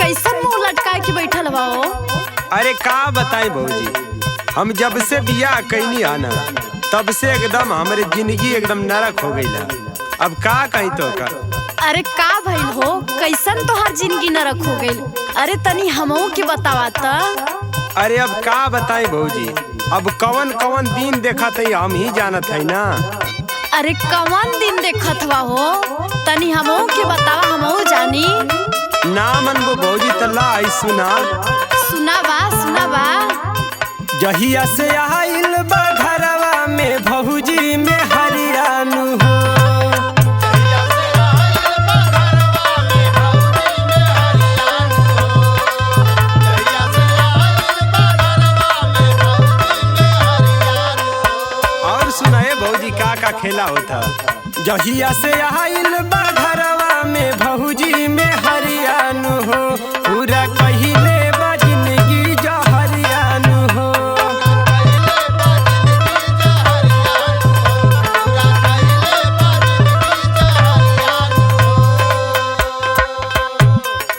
कैसन मुंह लटका के बैठल बा हो? अरे का बताई भौजी, हम जब से बियाह कैनी आना तब से एकदम हमारे जिंदगी एकदम नरक हो गई। अब का कहीं तो का। अरे का भइल हो, कैसन तोहार जिंदगी नरक हो गइल? अरे तनी हमहू के बतावा त। अरे अब का बताई भौजी, अब कवन कवन दिन देखा थे हम ही जानत है ना। अरे कवन दिन देखत बा हो, तनी हमहू के बतावा, हमहू जानी। ना मनबो भौजी तल्ला आई सुना। सुनावा। जहिया से आइल बा घरवा में भौजी में हरियाणु हो। और सुनाए भौजी का खेला होता। जहिया से आइल बा घरवा में भौजी में हरियाणु हो, पूरा कहिले बा जिंदगी जो हरियाणु हो।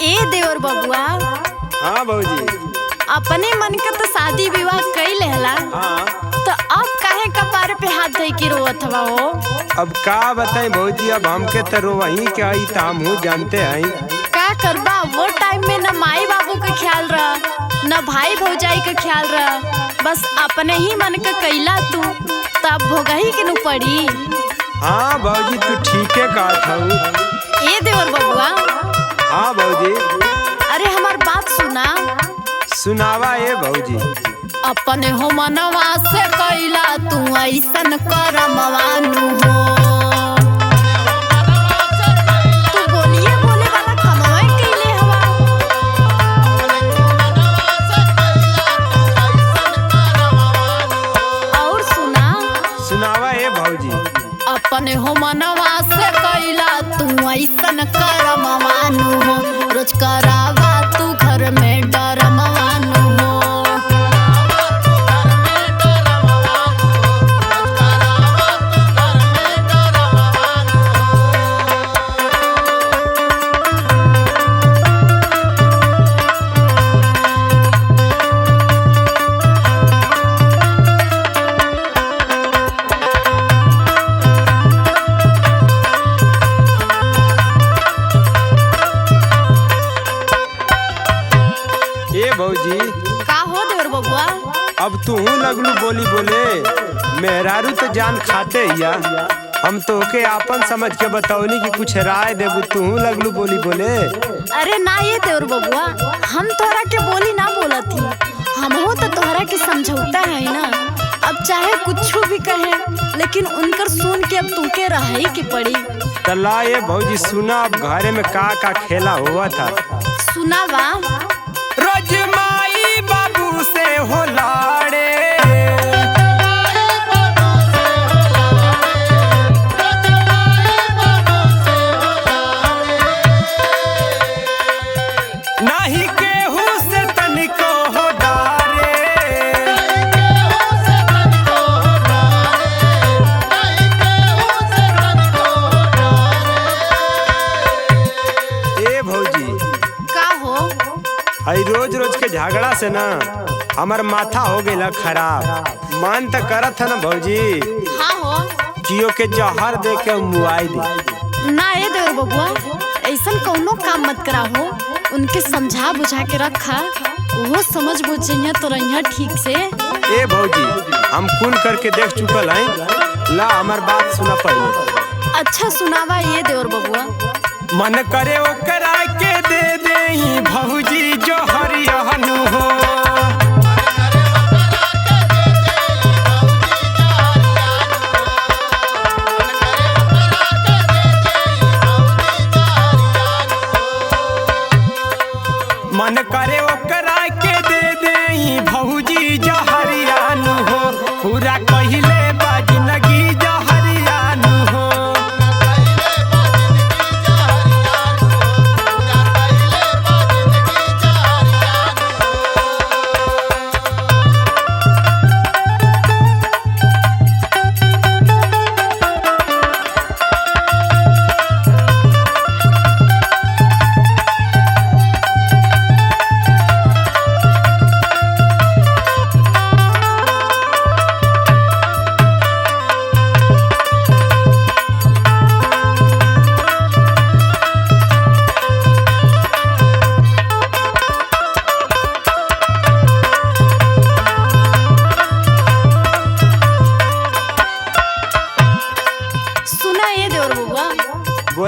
ए देवर बबुआ। हाँ भौजी। अपने मन के तो शादी विवाह कई लेहला। हाँ। तो अब काहे कपार पे हाथ धई के रोवत बा हो? अब का बताएं भौजी, अब हमके तो वही के आई तो हम जानते हैं। का करबा, वो टाइम में न माई बाबू का ख्याल रहा, न भाई भौजाई का ख्याल रहा, बस अपने ही मन का कैला तू, तब भोगही के नु पड़ी। हाँ भौजी तू ठीक है कहा था। ए देवर बबुआ। हाँ भौजी। अरे हमार बात सुना। सुनावा ए भौजी। अपने हो मनवा से कैला तू ऐसन करमवानु हो। तू बोलिए बोले वाला कमाए कैले हवा। और सुनावा ए भौजी। अपने हो मनवा से कैला तू ऐसन करमवानु हो, रोज करावा तू घर में डरमवानु हो। भौजी का हो देवर बबुआ? अब तू लगलू बोली बोले, मेहरारू तो जान खाते हिया। हम तो के आपन समझ के बताओनी कि कुछ राय देबू, तू लगलू बोली बोले। अरे ना ये देवर बबुआ, हम तोहरा के बोली ना बोलत ही, हमहू तो तोहरा के समझौता है ना। अब चाहे कुछ भी कहे, लेकिन उनकर सुन के अब तुके रही के पड़ी। तला ये भौजी सुना, अब घरे में का खेला हुआ था। सुनावा। रोज माई बाबू से हो लाड़े, नहीं केहू से तनिको हो डारे। ए भौजी का हो? हई रोज रोज के झगड़ा से ना हमार माथा हो गया खराब। मन तो करत है ना भौजी, हाँ हो। जियो के जहर दे के मुआई दी। ना ये देवर बबुआ, ऐसन कौनो काम मत करा हो, उनके समझा बुझा के रखा, वो समझ बुझिया तो रहिया ठीक से। ए भौजी हम खून करके देख चुकल हैं, ला हमार बात सुना पहले। अच्छा सुनावा ये देवर बबुआ। मन करे ओकरा के दे देही भौजी जो हरियाणु हो। मन करे ओकरा के दे देही भौजी जो हरियाणु हो, पूरा कहिले बा जिंदगी जो हरियाणु हो।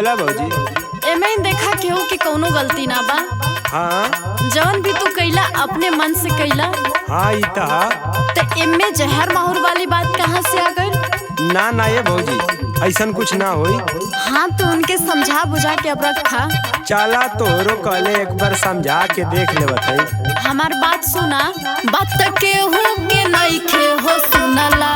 बोला भौजी। एमे देखा केहू की कौनो गलती ना बा। हाँ जौन भी तू कैला अपने मन से कैला। हाँ ई तो एमे जहर माहौर वाली बात कहाँ से आ गई? ना ये भौजी ऐसन कुछ ना होई। हाँ तो उनके समझा बुझा के अब रखा। चला तोरो कहले एक बार समझा के देख ले बताई। हमार बात सुना, बात के हो के नहीं खे हो सुनला।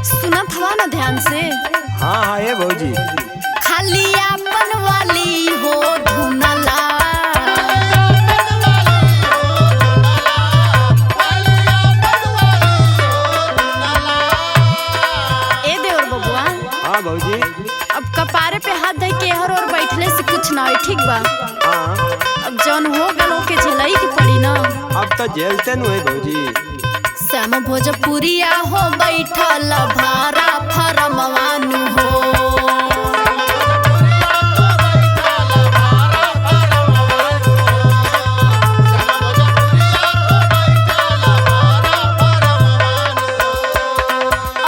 सुना था ना ध्यान से। हाँ ये भौजी। खाली अपन वाली हो धुनला। हाँ भौजी। अब कपारे पे हाथ दे के हर और बैठले से कुछ ना है, ठीक बा? हाँ अब जौन हो गलो के झेलाई की पड़ी ना। अब तो झेलते नु है भौजी। श्याम भोजपुरिया हो बैठल भारा फरमवानु हो।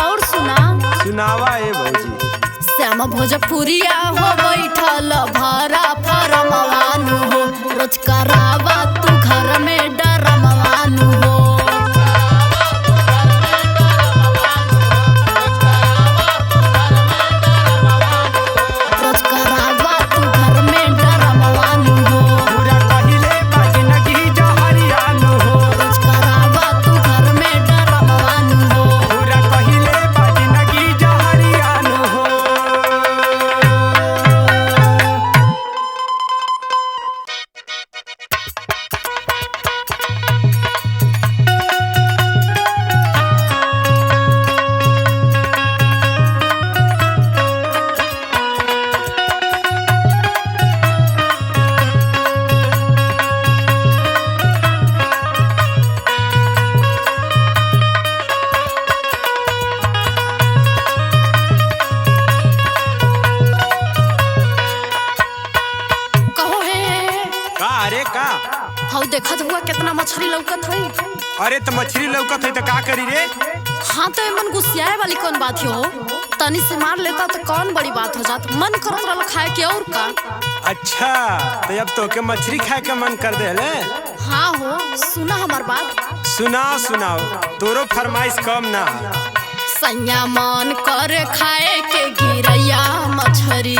और सुनावा है भौजी। श्याम भोजपुरिया हो बैठल भारा फरमवानु हो। रोज करावा तू घर में डरमवानु हो। रोज करावा तू घर में डरमवानु हो। पूरा कहिले बाजिनगी जहरियानु हो। रोज करावा तू घर में डरमवानु हो। पूरा कहिले बाजिनगी जहरियानु हो। कहो हे का अरे का? हौ देखत हुआ कितना मछली लौकत है। अरे तो मछली लौकत है तो का करी रे? हाँ तो एमन गुस्सियाए वाली कौन बात हो? तनी से मार लेता तो कौन बड़ी बात हो जात। मन करत रहल खाए के और का। अच्छा तो अब तो के मछली खाए के मन कर दे ले। हाँ हो सुना हमार बात। सुनाओ सुनाओ तोरो फरमाइश कम ना। सैया मन कर खाए के गिरैया मछरी।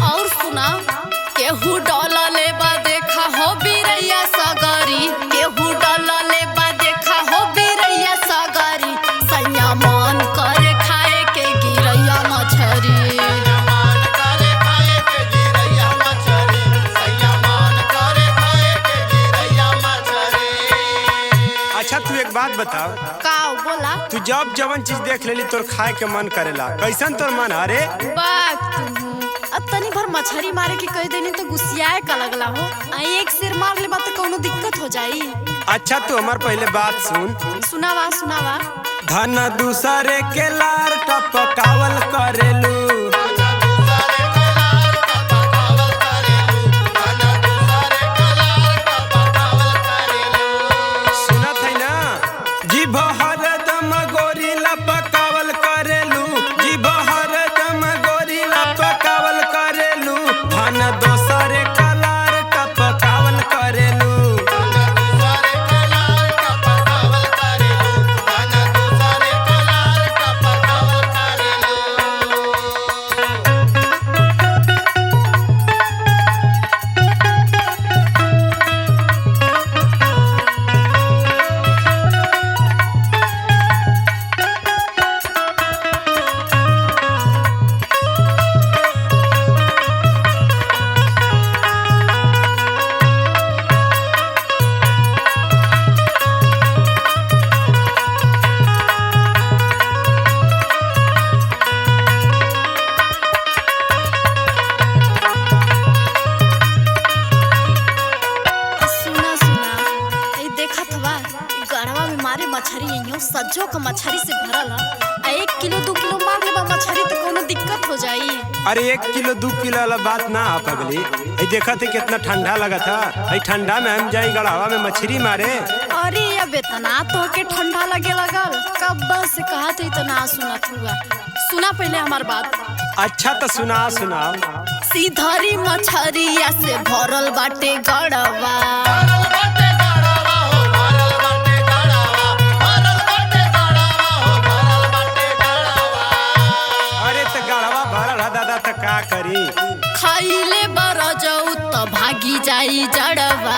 और सुना केहू डॉलर लेबा देखा हो बिरैया सगरी। केहू डॉलर लेबा देखा हो बिरैया सगरी। सैया मन कर खाए के गिरैया मछरी। अच्छा तू एक बात बताओ। का बोला? तू जब जवन चीज देख लेली तोर खाए के मन करेला कैसन तोर मन अरे? बात अब तनी भर मछली मारे के कह देनी तो गुस्सियाए का लगला हो। आई एक सिर मार ले तो कोनो दिक्कत हो जाई। अच्छा तू हमार पहले बात सुन। सुनावा सुनावा। धन दूसरे के लार टपकावल करेलू। सुनत है ना? जीभ हरदम गोरी लपकावल करेलू। जीभ हरदम गोरी लपकावल करेलू। धन दूसरे के लार टपकावल करेलू। मछरी सज्जो का मछरी से भरल है। 1 किलो 2 किलो मार लेबा मछली तो कोनो दिक्कत हो जाई। अरे 1 किलो 2 किलो वाला बात ना आ पगली। देखा थे कितना ठंडा लगा था। ठंडा में हम जाई गढ़ावा में मछली मारे। अरे अब इतना तो के ठंडा लगे लगल कब से कहा थे इतना सुनत हुआ। सुना पहले हमार बात। अच्छा तो सुना सुना। सीधरी मछरिया से भरल बाटे गढ़वा। अरे तो गढ़वा भरल है दादा तो का करी। खाइले बर जाऊ तो भागी जाई जड़वा।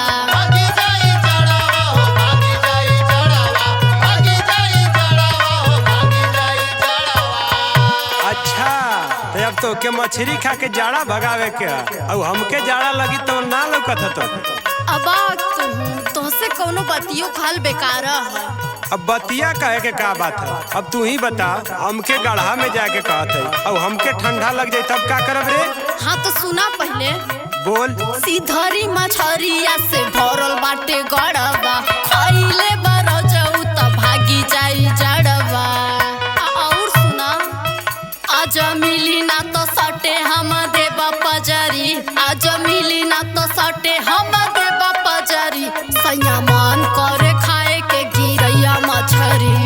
अच्छा तो अब तो के मछली खा के जाड़ा भगावे के और हमके जाड़ा लगी तो ना लौकत तो। अब तो से कोनो बतियो खाल बेकार है। अब बतिया कहे के का बात है। अब तू ही बता हमके गढ़ा में जाके कहत है और हमके ठंडा लग जाए तब का करब रे। हाँ तो सुना पहले बोल। सीधरी मछरिया से भरल बाटे गढ़वा। खाइले बर जाऊ तो भागी जाई जड़वा। और सुना आज मिली ना तो सटे हम देबा पजरी। आज मिली ना तो सटे हम देबा पजरी। सैया मन करे खाए के गिरैया मछरी।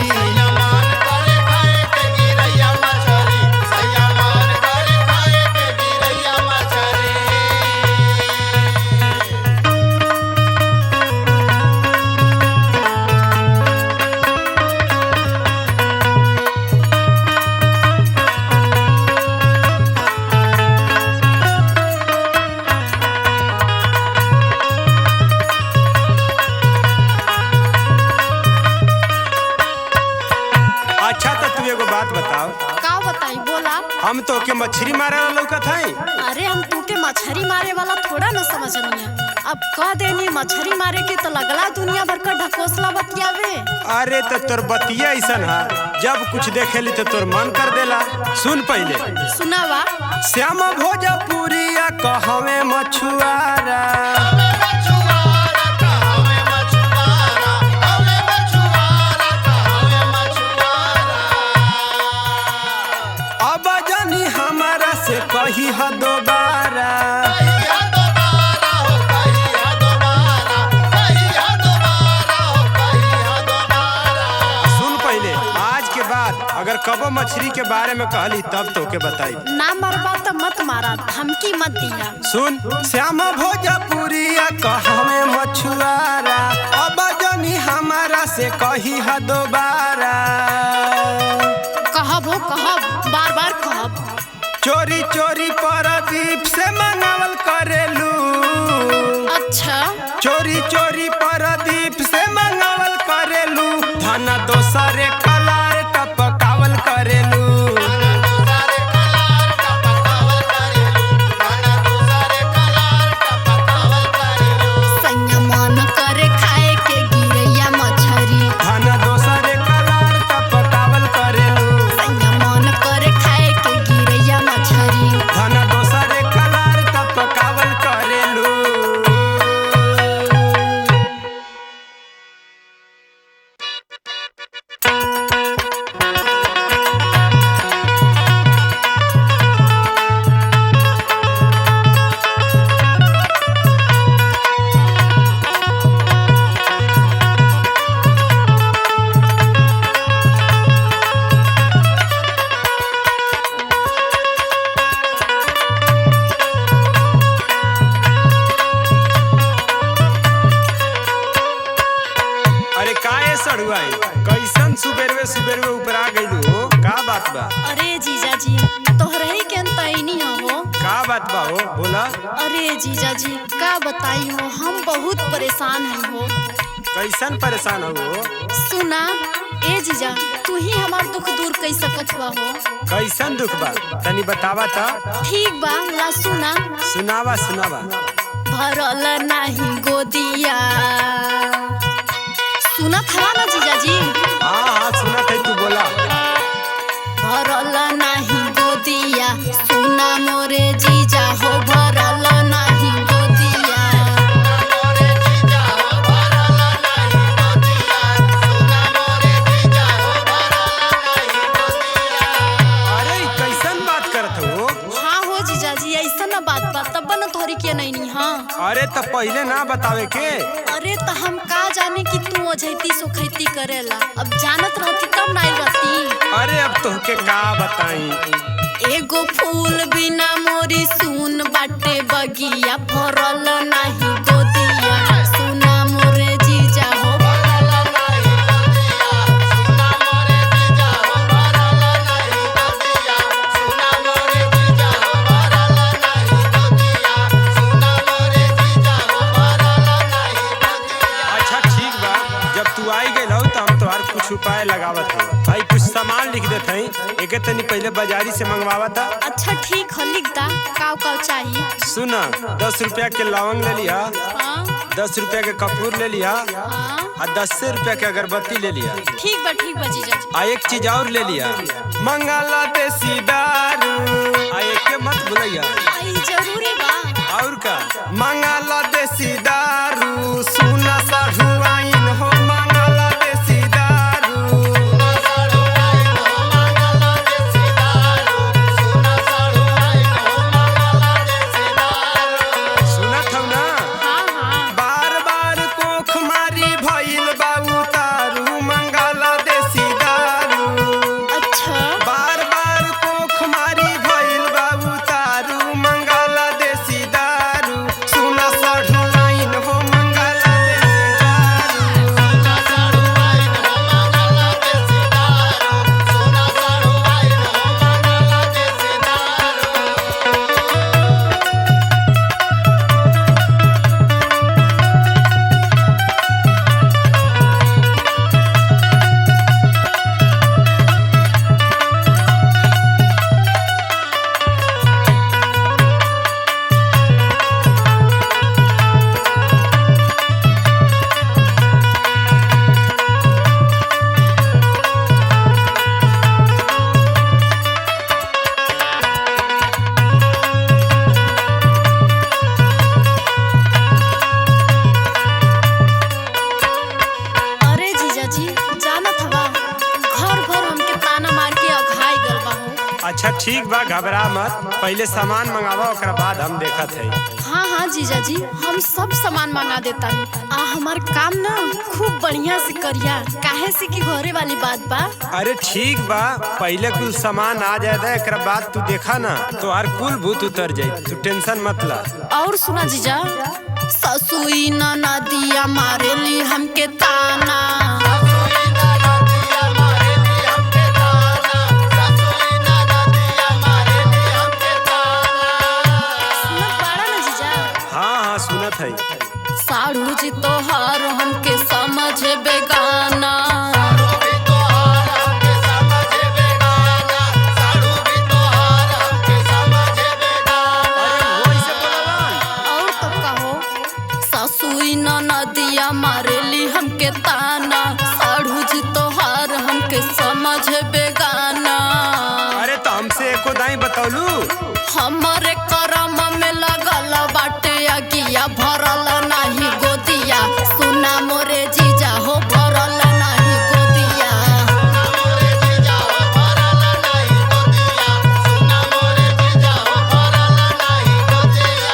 अच्छा तो तू एगो बात बताओ। का बताई बोला। हम तो के मछली मारे वाला लौकत है। अरे हम तूके मछली मारे वाला थोड़ा न समझनी है। अब कह देनी मछली मारे के तो लगला दुनिया भर का ढकोसला बतियावे। अरे तो तोर बतिया ऐसन है जब कुछ देखेली तो तोर मन कर देला। सुन पहले सुनावा। श्याम भोजपुरिया कहवे मछुआरा। अब जानी हमारा से कही है दोबारा। सुन पहले आज के बाद अगर कबो मछली के बारे में कहली तब तो के बताई। ना मरबा तो मत मारा धमकी मत दिया। सुन श्याम भोजपुरिया कहवे मछुआरा। अब जानी हमारा से कही है दोबारा। कहब हो कहब बार बार कहब। चोरी चोरी परदीप से मंगावल करेलू। अच्छा चोरी चोरी परदीप से मंगावल करेलू। धना दोसरे कलार टपकावल करेलू। सैया मन करे खाए के गिरैया मछरी। धना दोसरे कलार टपकावल करेलू। सैया मन करे खाए के गिरैया मछरी। धना दोसरे कलार टपकावल करेलू। अरे काहे सड़ुआई कैसन सुबेरवे सुबेरवे ऊपर आ गइलू हो। का बात बा। अरे जीजा जी तोहरे ही के अंतईनी हो। का बात बा हो बोला। अरे जीजा जी का बताई हो हम बहुत परेशान हैं हो। कैसन परेशान हो। सुना ए जीजा तू ही हमार दुख दूर कर सकत हुआ हो। कैसन दुख बा तनी बतावा ता। ठीक बा ला सुना। सुनावा सुनावा। भरल नहीं गोदिया। सुनत हवा ना जीजा जी। हाँ हाँ सुनत है तू बोला। भरल नहीं गोदिया सुना मोरे जीजा हो। भरल नहीं गोदिया। तब न तोहरी के नहीं। हाँ अरे तो पहले ना बतावे के। अरे तो हम का जाने कि तू ओझैती सुखैती करेला। अब जानत रहती तब नहीं रहती। अरे अब तोहके का बताई। एगो फूल बिना मोरी सुन बाटे बगिया भरल नहीं गोदिया। सुना मोरे जीजा हो भरल नहीं गोदिया। सुना मोरे जीजा हो भरल नहीं गोदिया। सुना मोरे जीजा हो भरल नहीं गोदिया। सुना मोरे जीजा हो भरल नहीं गोदिया। अच्छा ठीक बा, जब तू आई गई हो तो हम तोहार कुछ उपाय लगावत है। भाई कुछ सामान लिख देते हैं, एक तनी पहले बाजारी से मंगवावा था। अच्छा ठीक है लिख दा। काव काव चाहिए सुना, 10 रुपया के लवंग ले लिया। हाँ 10 रुपया के कपूर ले लिया। हाँ और 10 रुपया के अगरबत्ती ले लिया। ठीक बा जीजा जी। आ एक चीज और ले लिया, मंगला देसी दारू। आ एक के मत भूलिया। आई जरूरी बा। और का मंगला देसी दारू। सुना साढ़ू आइन हो मंगला देसी दारू। सुना साढ़ू आइन हो मंगला देसी दारू। सुना साढ़ू आइन हो मंगला देसी दारू। सुनत हो ना? हाँ हाँ बार बार कोख मारी भइल बाबू तारू। मंगला देसी दारू। अच्छा बार बार कोख मारी भइल बाबू तारू। मंगला देसी दारू। सुना साढ़ू आइन हो मंगला देसी दारू। सुना साढ़ू आइन हो मंगला देसी दारू। सुना साढ़ू आइन हो मंगला देसी दारू। अरे जीजा जी जानत हवा घर भर हमके ताना मार के अघाई गल बा हो। अच्छा ठीक बा, घबरा मत। पहले सामान मंगावा, ओकरा बाद हम देखत है। हाँ हाँ जीजा जी हम सब सामान मंगा देता आ हमार काम ना खूब बढ़िया से करिया। काहे से कि घरे वाली बात बा। अरे ठीक बा, पहले कुल सामान आ जाए, एकरा बाद तू देखा ना तो हर कुल भूत उतर जाई। तू टेंशन मत ला। और सुना जीजा, ससुई ना नदिया मारेली हमके ताना। सुनत बाड़ा ना जीजा? हाँ हाँ सुनत है। साढ़ू जी तोहार हमके समझ बेगाना। वैसे बोललन। और तब कहो ससुई न नदिया मारेली हमके ताना। साढ़ू जी तोहार हमके समझ बेगाना। अरे तो हमसे एको दाई बतौलू। हमारे करम में लगल बाटे अगिया भरल नाही गोदिया। सुना मोरे जीजा हो भरल नाही गोदिया। सुना मोरे जीजा हो भरल नाही गोदिया। सुना मोरे जीजा हो भरल नाही गोदिया।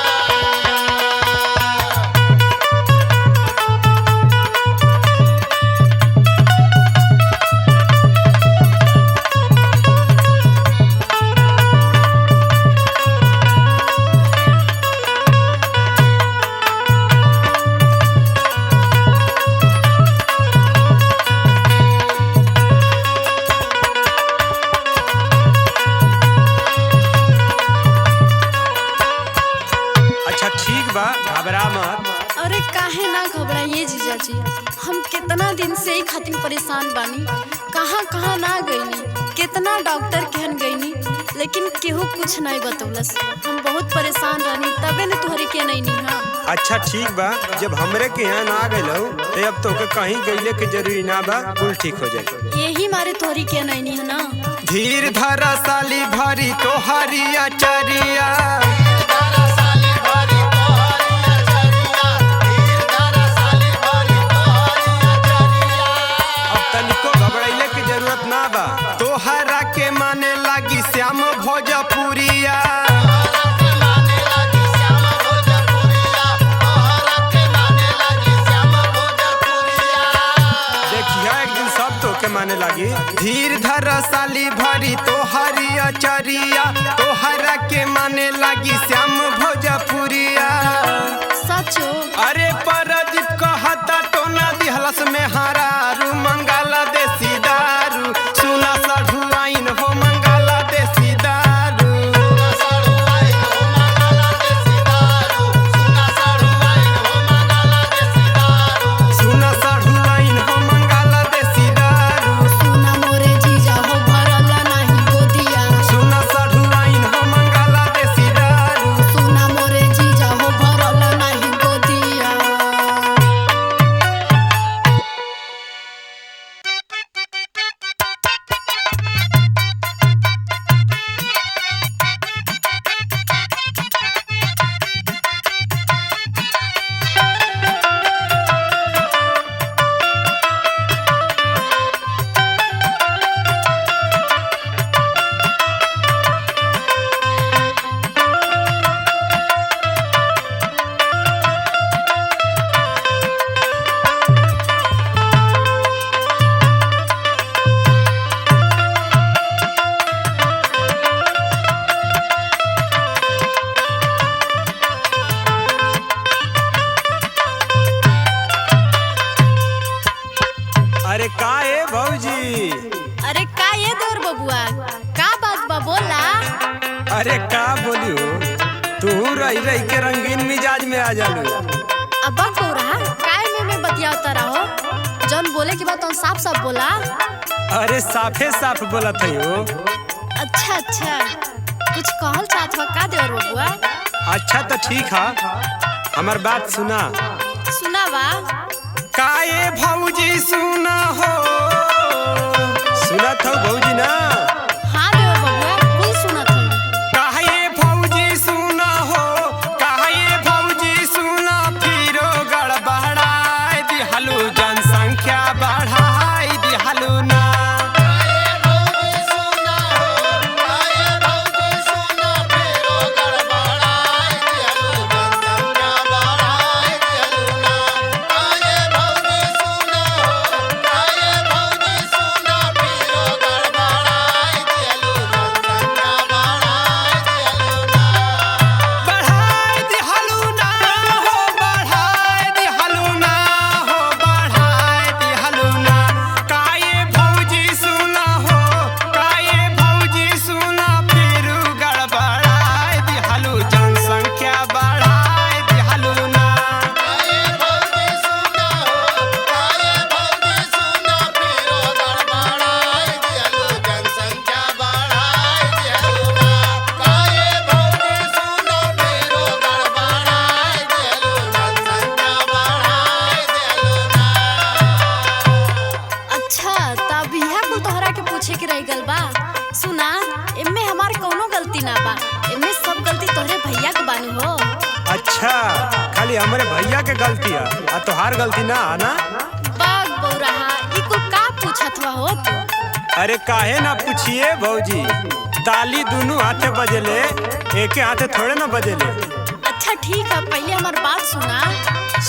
अच्छा ठीक बा, घबरा मत। अरे काहे ना घबराइए जीजा जी, हम कितना दिन से ही खातिर परेशान बानी। कहाँ कहाँ ना गईनी, कितना डॉक्टर कहन गईनी, लेकिन केहू कुछ नहीं बतौलस। हम बहुत परेशान रहनी, तबे न तुहरे के नहीं नी। हाँ अच्छा ठीक बा, जब हमरे के यहाँ ना गइल तो अब तोके कहीं गइले के जरूरी ना बा, कुल ठीक हो जाए। यही मारे तुहरी के नहीं नी है ना। धीर धरा साली भरी तो हरिया चरिया। अब तनिको घबराइले की जरूरत ना बा। तोहरा के माने लागी श्याम भोजपुरिया। तोहरा के माने लागी श्याम नजरिया तोहरा के माने लगी श्याम भोजपुरिया। सचो अरे परदीप कहता टोना दिहलस में हरारू मंगाला देसी दारू सुना सढ़ुआइन हो मंगाला देसी दारू। सुना सढ़ुआइन हो मंगाला देसी दारू। सुना मोरे जीजा हो भरल नाही गोदिया। सुना सढ़ुआइन हो मंगाला देसी दारू। सुना मोरे जीजा हो भरल नाही गोदिया। अरे का ए भौजी? अरे का ये देवर बबुआ का बात बा बोला। अरे का बोलियो तू रही रही के रंगीन मिजाज में आ जालू। अब गौरा काय में बतियावता रहो जौन बोले की बात साफ साफ बोला। अरे साफे साफ बोला था यो। अच्छा अच्छा कुछ कहल चाहत बा का देवर बबुआ। अच्छा तो ठीक है हमार बात सुना। सुनावा। काए भौजी सुना हो। सुना था भौजी ना। हाँ देवर बबुआ कुल सुनत हूँ। काहे भौजी सुना हो। काहे भौजी सुना फिरो गड़बड़ाई दिहलू जनसंख्या बढ़ाई दिहलू ना। सुना इनमें हमार कौनो गलती ना बा। इनमें सब गलती तोहरे भैया के बानी हो। अच्छा खाली हमारे भैया के गलती है आ तोहार गलती ना है ना। बाग बौराहा ई कुल का पूछत हुआ हो तू। अरे काहे ना पूछिए भौजी ताली दोनों हाथे बजेले एके हाथे थोड़े ना बजेले। अच्छा ठीक है पहले हमार बात सुना।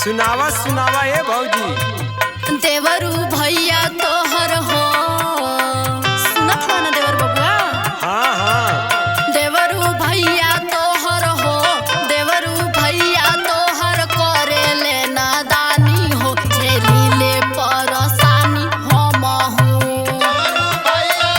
सुनावा सुनावा ए भौजी। देवरू भैया तोहर हो। सुनत हो ना देवर बबुआ। हाँ हाँ देवरू भैया तोहर हो। देवरू भैया तोहर करे ले नादानी हो झेली ले परेशानी हम हो। भैया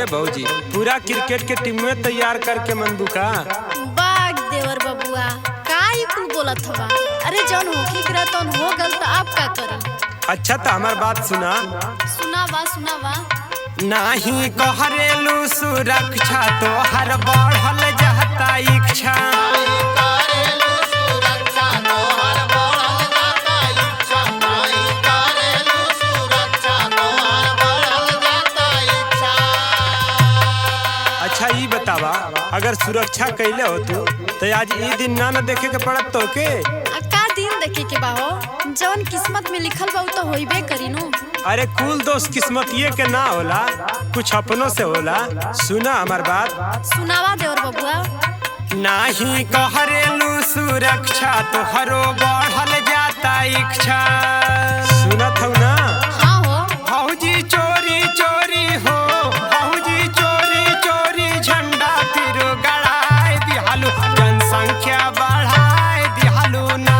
ये भौजी, पूरा क्रिकेट के टीम में तैयार करके मनबू का? बाग देवर बबुआ का ही कुल बोलत हवा। अरे जौन होके गिरा तौन हो गल त आप का करी? अच्छा तो हमार बात सुना। सुनावा सुनावा। नाही कहरेलू सुरक्षा तो हर बढ़ल जाता इच्छा। अच्छा ये बतावा, अगर सुरक्षा कैले हो तो आज ये दिन ना देखे के पड़त तो के? का दिन देखे के बाहो, जौन किस्मत में लिखल बा उ तो होइबे करी नु। अरे कुल दोस्त किस्मत ये के ना होला, कुछ अपनों से होला। सुना हमार बात। सुनावा देवर बबुआ। नाही कहरेलू सुरक्षा तो हरो बढ़ल जाता इच्छा। सुनत हो ना? हाँ हो। भौजी चोरी चोरी हो, भौजी चोरी चोरी झंडा फिर गड़ाए दिहालू, जनसंख्या बढ़ाए दिहालू ना।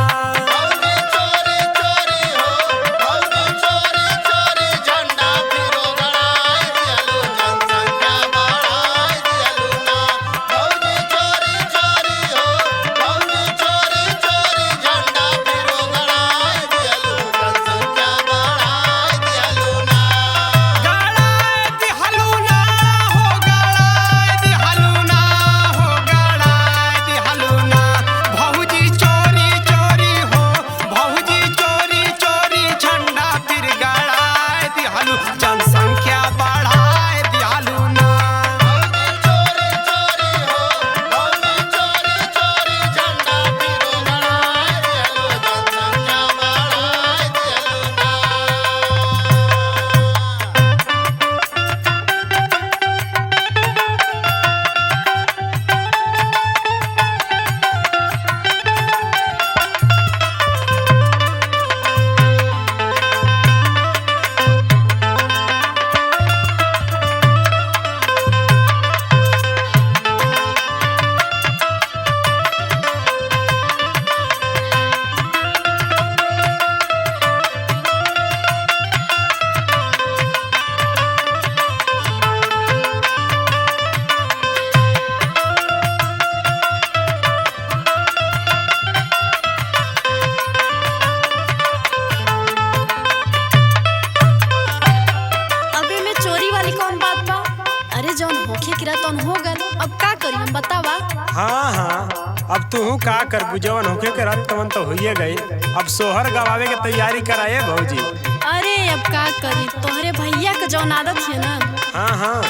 हाँ हाँ, अब तू का कर बुझवन होके के रात तमन तो होइए गई। अब सोहर गवावे के तैयारी कराए भौजी। अरे अब का करी, तोहरे भैया के जौन आदत है ना, हाँ हाँ,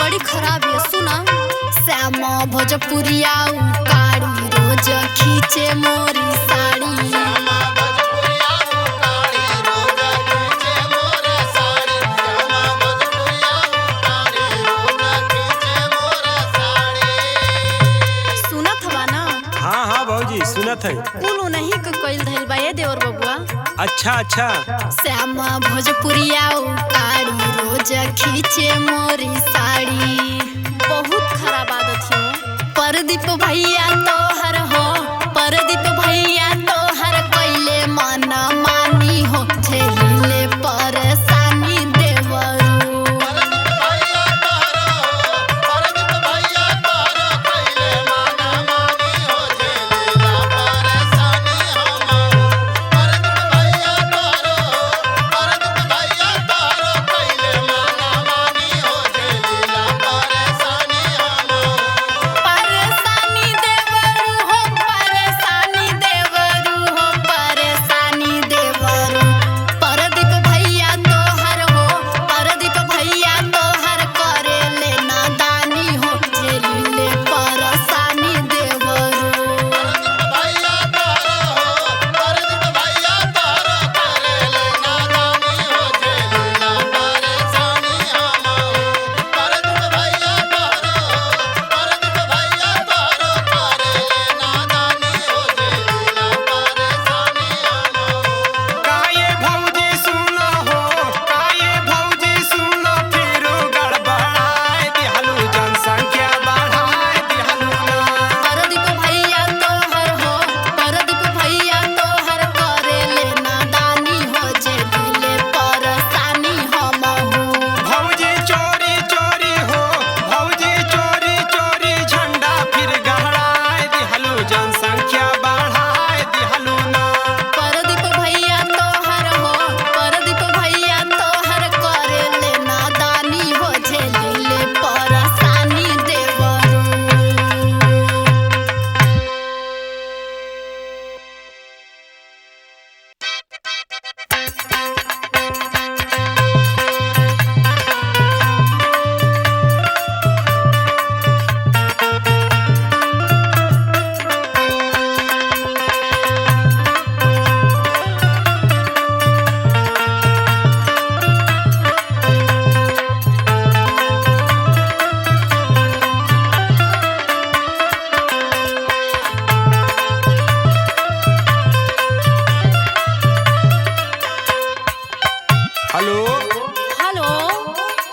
बड़ी खराब है। सुना, श्यामा भोजपुरिया उकारी रोज खींचे मोरी साड़ी। सुनत है कुल नहीं को कोइल धइल बा ये देवर बबुआ। अच्छा अच्छा। श्यामा भोजपुरिया उकारी रोज खींचे मोरी साड़ी। बहुत खराब आदत है। परदीप भैया तोहर हो, परदीप भैया तोहर कइले मन मानी हो, झेलिले परेशानी देवरू। परेशानी देवरू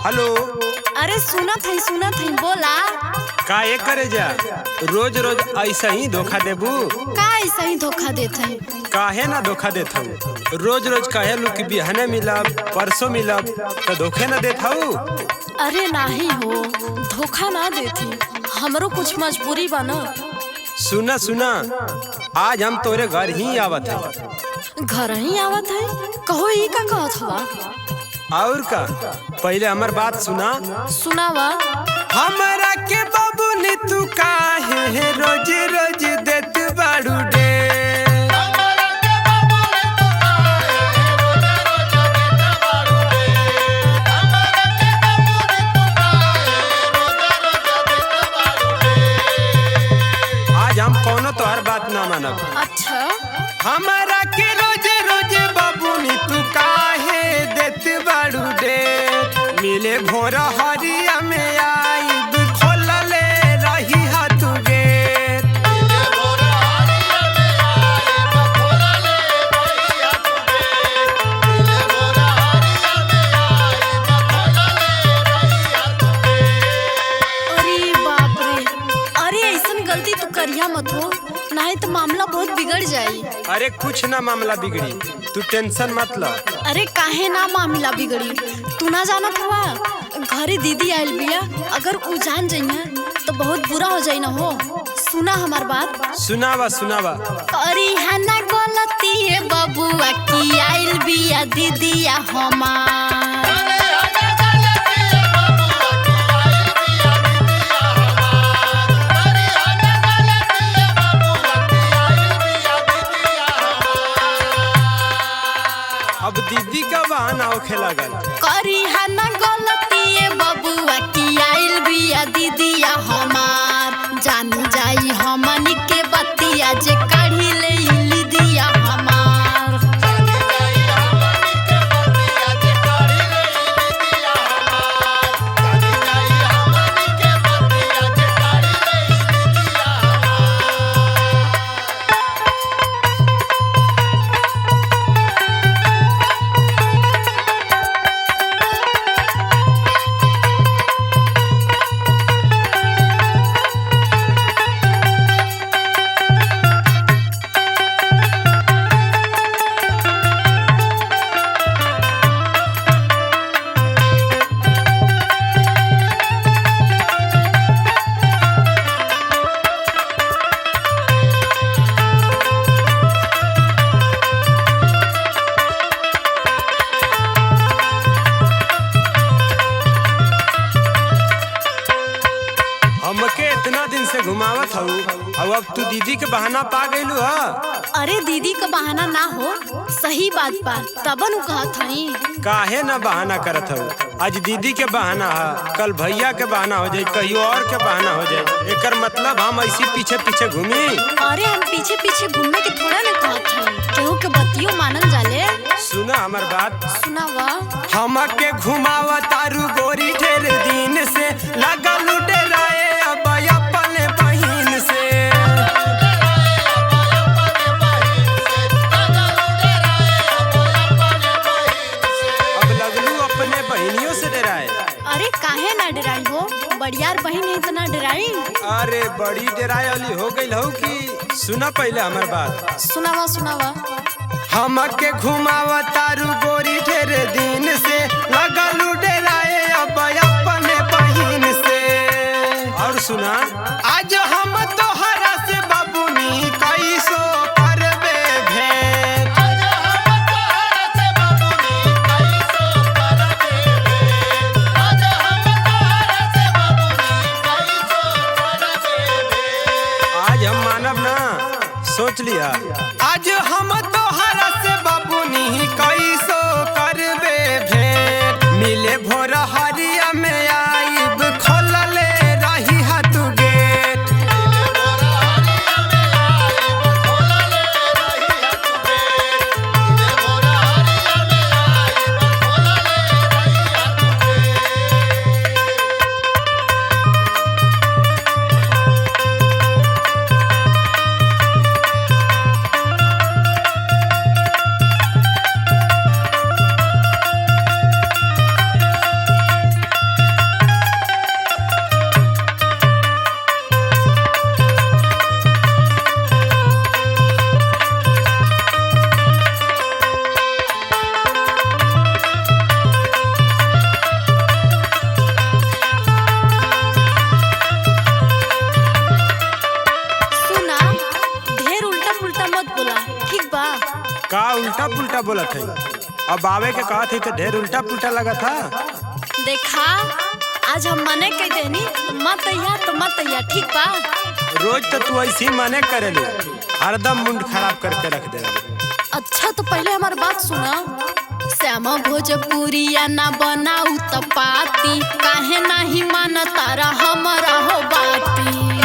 हेलो। अरे सुनत हई बोला। का ये करे जा रोज रोज ऐसा ही धोखा देबू? का ऐसा ही धोखा देत हई? काहे ना धोखा देत हूँ? रोज रोज कहे लू कि बिहने मिलब परसों मिलब तो धोखे ना देत हूँ? अरे नाही हो, धोखा ना देती, हमरो कुछ मजबूरी बा ना। सुना सुना, आज हम तोरे घर ही आवत है। घर ही आवत है? कहो ई का कहत हवा? और का, पहले हमार बात सुना। सुनावा। हमरा के बाबू ने तू काहे रोज रोज देत बाड़ू डे? आज हम कौनो तोहर बात ना मानब। अच्छा, हमरा के रोज रोज बाबू ने तू काहे देत बाड़ू डे? मिले भोर हरिया में आईब खोलले रही हाथ गेट। अरे बाप रे, अरे ऐसन गलती तू करिया मत हो, नहीं तो मामला बहुत बिगड़ जाई। अरे कुछ ना मामला बिगड़ी, तू टेंशन मत ला। अरे काहे ना मामला बिगड़ी? तू ना जानत हवा, घरे दीदी आयल बिया, अगर उ जान जाइए तो बहुत बुरा हो जाई ना हो। सुना हमार बात। सुनावा सुनावा। अरे है ना गलती है बबुआ की आयल बिया दीदिया हमार। अब दीदी का बहाना होखे लागल। करी है ना गलती है बबुआ की आयल बिया दीदिया हमार। जान जाई हमनी के बतिया जे काढ़ी ले इली दिया हमार। हमके इतना दिन से घुमावत हूँ, अब तू दीदी के बहाना पा गइलू हा? अरे दीदी का बहाना ना हो, सही बात बा, तबन उ कहत हई। काहे ना बहाना करत हूँ? आज दीदी के बहाना है, कल भैया के बहाना हो जाए, कहीं और के बहाना हो जाए। एकर मतलब हम ऐसी पीछे पीछे घूमी? अरे हम पीछे पीछे घूमने के थोड़ा ना कहत हई, केहू के बतियो मानल जाले। सुना हमार बात। सुनावा। हमके घुमावा तारू गोरी ढेर दिन से, लगल डराए अब अपने बहिन से। अब लगलू अपने बहनियों से डराए? अरे काहे ना डराई हो, बड़ियार बहन है तो ना डराई। अरे बड़ी डराए वाली हो गई हो कि? सुना पहले हमार बात। सुनावा सुनावा। हमके घुमावा तारू गोरी ढेर दिन से, लगलू डराए अब अपने बहिन से। और सुना, आज हम तोहरा से बाबूनी कैसो करबे भेंट। आज हम मानब ना, सोच लिया। आज हम तोहरा से बाबूनी कैसो करबे भेंट। मिले भोर हरिया में आईब खोलले रही हाथ गेट। का उल्टा पुल्टा बोलत है? अब आवे के कहा थी तो ढेर उल्टा पुल्टा लगा था। देखा आज हम मने कह देनी मत अइया तो मत अइया, ठीक बा? रोज तो तू ऐसी मने करेलू, हरदम मुंड खराब करके रख दे। अच्छा तो पहले हमार बात सुना। श्यामा भोजपुरिया ना बनाऊ तपाती, काहे नहीं माना तारा हमारा हो बाती।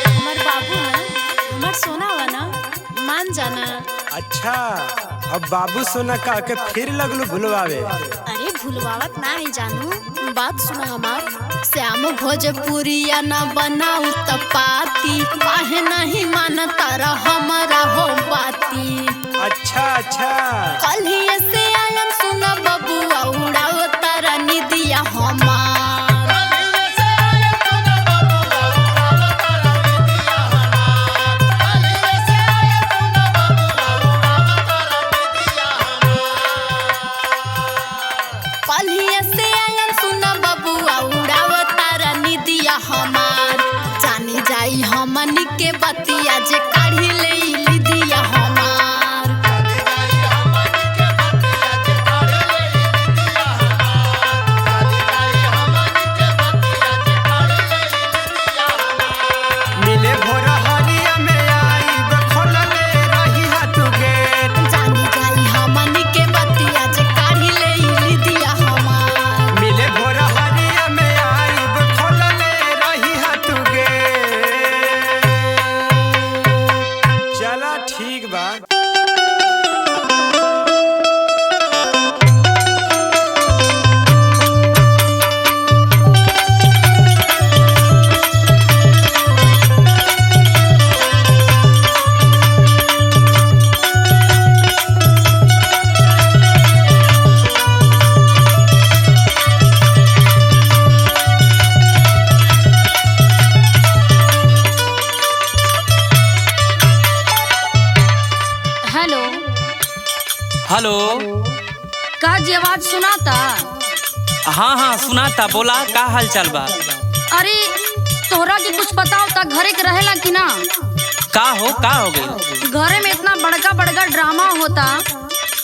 हमार बाबू ना हमार सोना वा ना, मान जाना। अच्छा अब बाबू सोना का के फिर लगलू भुलवावे। अरे भूलवावत ना है जानू, बात सुना हमार। श्याम भोजपुरिया ना बनाऊ तपाती, काहे नहीं माना तारा हमारा हो बाती। अच्छा अच्छा कल्हिए से आयन सुना बबुआ उड़ाओ तारा निदिया हमार। कल्हिए से आयन सुना बबुआ उड़ाओ तारा निदिया हमार। जानी जाई हमन के बतिया जे काढ़ी ले लिदिया हमार। मिले भोर हरिया में आईब, खोलले रही हाथ गेट। जानी जाई हमन के बतिया जे काढ़ी ले लिदिया हमार। मिले भोर हरिया में आईब, खोलले रही हाथ गेट। चला ठीक बा। Hello hello. का जी आवाज सुनाता? हाँ हाँ सुनाता, बोला का हाल चाल बा? अरे तोहरा के कुछ बताओ ता घरे के रहेला कि ना? का हो गई? घरे में इतना बड़का बड़का ड्रामा होता,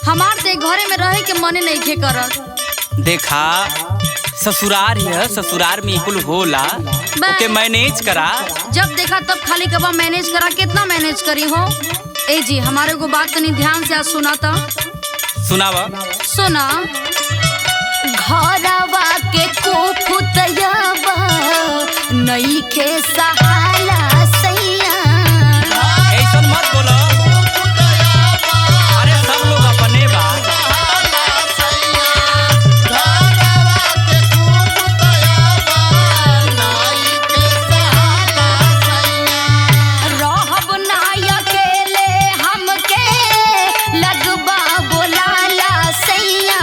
हमार ते घरे में रहे के मने नहीं खे करत। देखा ससुरार है, ससुरार में कुल होला, ओके मैनेज करा। जब देखा तब खाली कबा मैनेज करा, कितना मैनेज करी हो? ए जी हमारे को बात तनी ध्यान से आज सुना था। सुनावा। सुना। घरवा के कुफुतयबा नई के सहाला सैया। ऐसा मत बोलो, अरे सब लोग अपने बा। रहब ना अकेले हमके लगबा बोलाला सैया।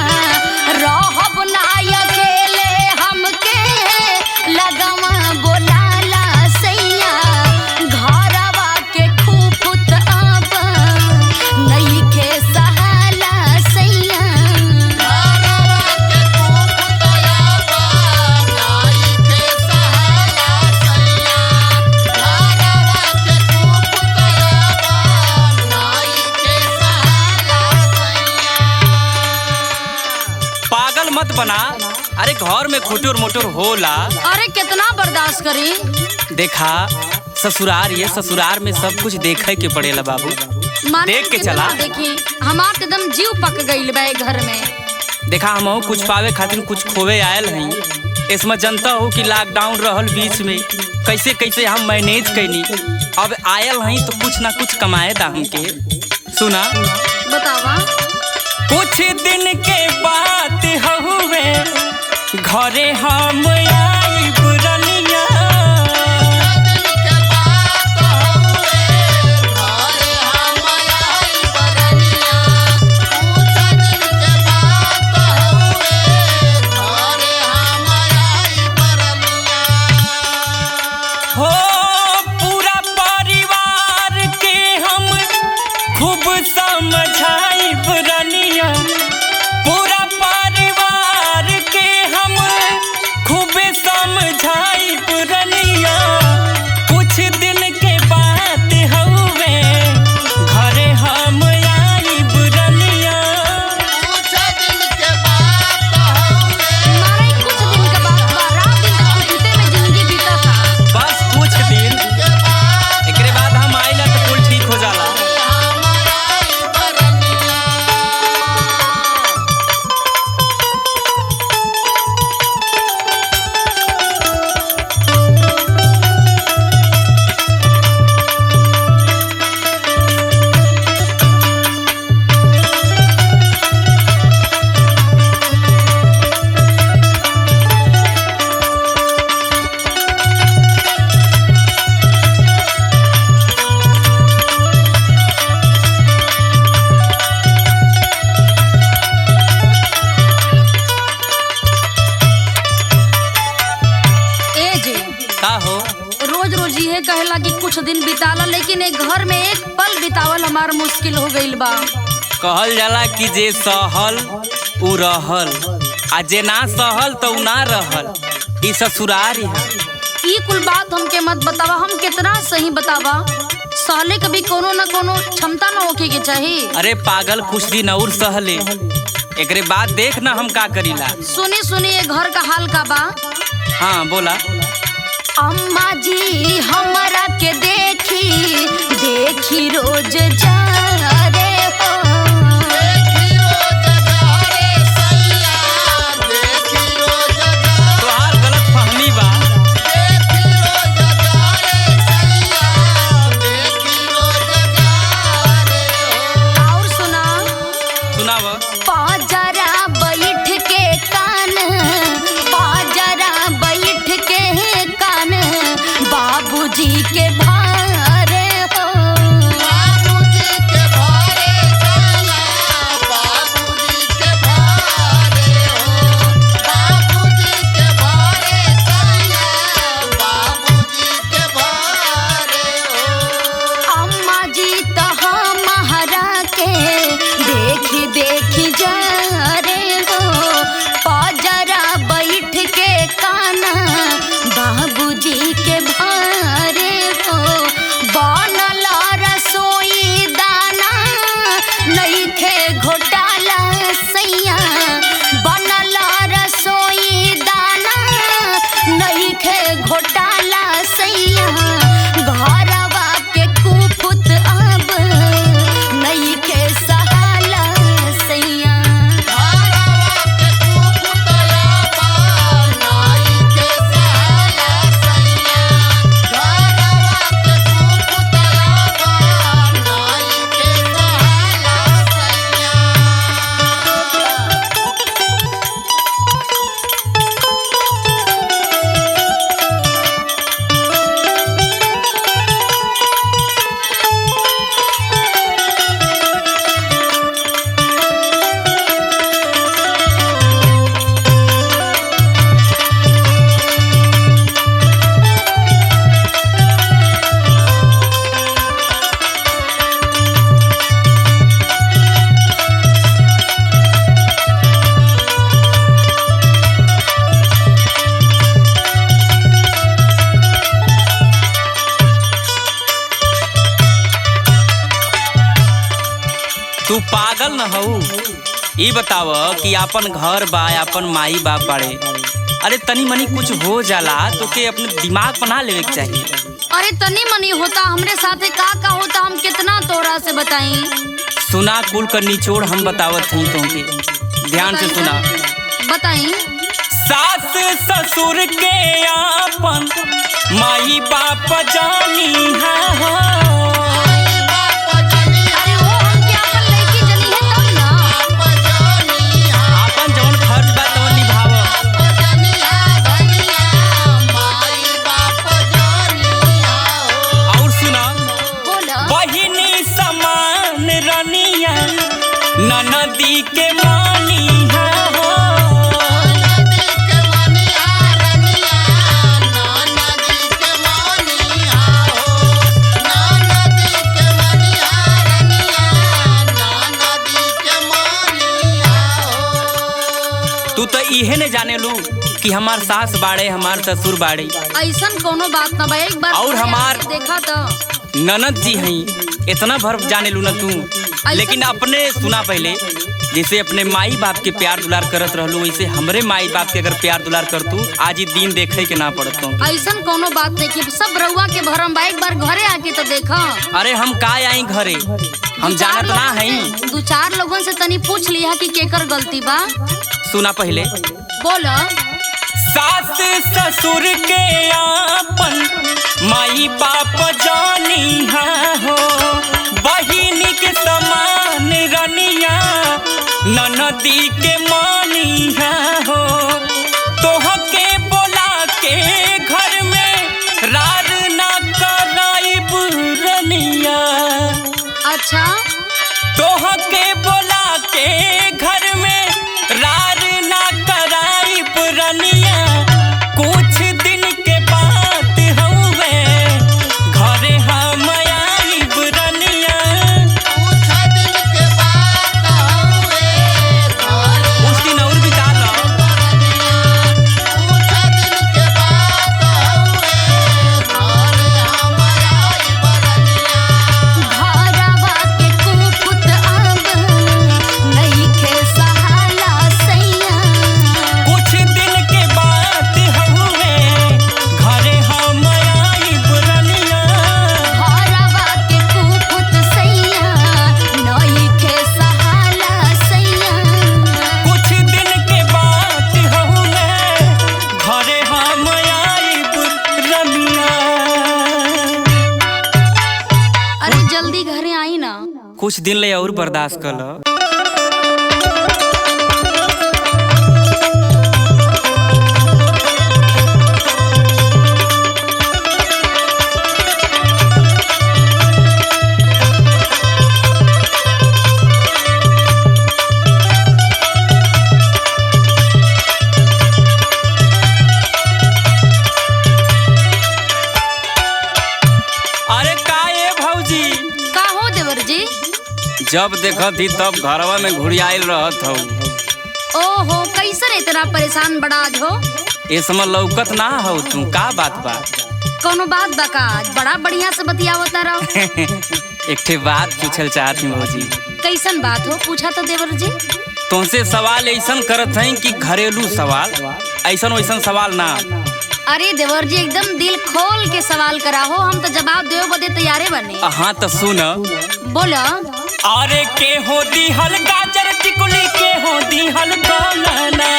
रहब ना अकेले हमके लगवा बोलाला सैया। घरवा के खूफुत आबा नइखे सहाला सैया। पागल मत बना, अरे घर में खुटुर मुटुर होला। अरे कितना बर्दाश्त करी? देखा ससुरार ये, ससुरार में सब कुछ देखे के पड़ेला बाबू, माने देख के कितना चला। देखी हमार तो एकदम जीव पक गईल बा ए घर में। देखा हम कुछ पावे खातिर कुछ खोवे आयल हैं। इसमें जनता हो कि लॉकडाउन रहल बीच में, कैसे कैसे हम मैनेज कैनी। अब आयल हैं तो कुछ ना कुछ कमाए दा हमके। सुना बतावा। कुछ दिन के बात हुए घरे हम आइब रनिया। हो पूरा परिवार के हम खूब समझाइब रनिया। पूरा परिवार के हम खूब इहे कहेला कि कुछ दिन बिताला, लेकिन एक घर में एक पल बितावल हमार मुश्किल हो गईल बा। कहल जाला कि जे सहल उ रहल, आ जे ना सहल तो उ ना रहल। ई ससुरारी है। ई कुल बात हमके मत बतावा, हम कितना सही बतावा। सहले कभी कोनो न कोनो क्षमता न होके के चाहिए। अरे पागल, कुछ दिन और सहले, एकरे बाद देख ना हम का करीला। सुनी सुनी ये घर का हाल का बा। हाँ बोला। अम्मा जी हमरा के देखी देखी रोज जा रे हो। तोहार गलत फहमी बा। और सुना सुनाव। पाजरा बैठ के कान, पाजरा बैठ के कान बाबूजी के भारे हो। अम्मा जी तो हमारा के देखी देखी जा रे हो। पाजरा बैठ के काना बाबूजी के भारे हो। बनल रसोई दाना नइखे घोटाला सैया। बनल रसोई दाना नइखे घोटाला सैया। घरवा के कुफुत अब नइखे सहाला सैया। तू पागल न हऊ। ई बताव कि आपन घर बा, आपन माई बाप बाड़े। अरे तनी मनी कुछ हो जाला तो के अपने दिमाग बना लेवे के चाहिए। अरे तनी मनी होता, हमरे साथे का होता, हम कितना तोरा से बताई। सुना, कुल कर निचोड़ हम बतावत हई तुमके, ध्यान से सुना। बताई। सास ससुर के आपन माई बाप जानी है हो। अरे वो हमके आपन लइकी जनी है तब ना। आपन जौन फर्ज बा तौन निभाव। और सुना, बोला। बहिनी समान रनिया ननदी के मानी है हो। तू तो इहे ने जाने लू कि हमार सास बाड़े, हमार ससुर बाड़े, ऐसन कोनो बात ना बा। एक बार और तोरे हमार- आँख से देखा तो ननद जी हई, इतना भर जाने लू ना तू। लेकिन अपने सुना, पहले जैसे अपने माई बाप के प्यार दुलार करत रहलू, वैसे हमरे माई बाप के अगर प्यार दुलार कर तू, आज ही दिन देखे के ना पड़तो। ऐसन कोनो बात नहीं कि सब रउआ के भरम बा। एक बार घरे आके तो देखा। अरे हम का आई घरे, हम जानत ना हई। दो चार लोगन से तनी पूछ लिया कि केकर गलती बा। सुना पहले, बोला। सास ससुर के आपन माई बाप जानी है हो। बहिनी के समान रनिया ननदी के मानी है हो। तोहके बोला के घर में रार ना कराइब रनिया। अच्छा, तोहके बोला के घर में रार ना कराइब रनिया। कुछ दिन के बात हउवे कुछ दिन ले और बर्दाश्त कर लो। जब देखत थी तब घरवा में घुड़ियाइल रहत हो। ओहो, कैसे इतना परेशान बड़ा आज हो? ए समय लौकत ना हो तू, का बात बा? कोनो बात बा का? आज बड़ा बढ़िया से बतियावता रहो। एक ठे बात पूछल चाहती भौजी। कैसन बात हो? पूछा तो देवर जी। तुमसे सवाल ऐसन करत हैं कि घरेलू सवाल, ऐसन वैसन सवाल ना। अरे देवर जी, एकदम दिल खोल के सवाल करा हो, हम तो जवाब देवे बदे तैयारे बने। हाँ तो सुन। बोला। अरे के हो दी हल गाजर टिकुली, के हो दी हल बनाना।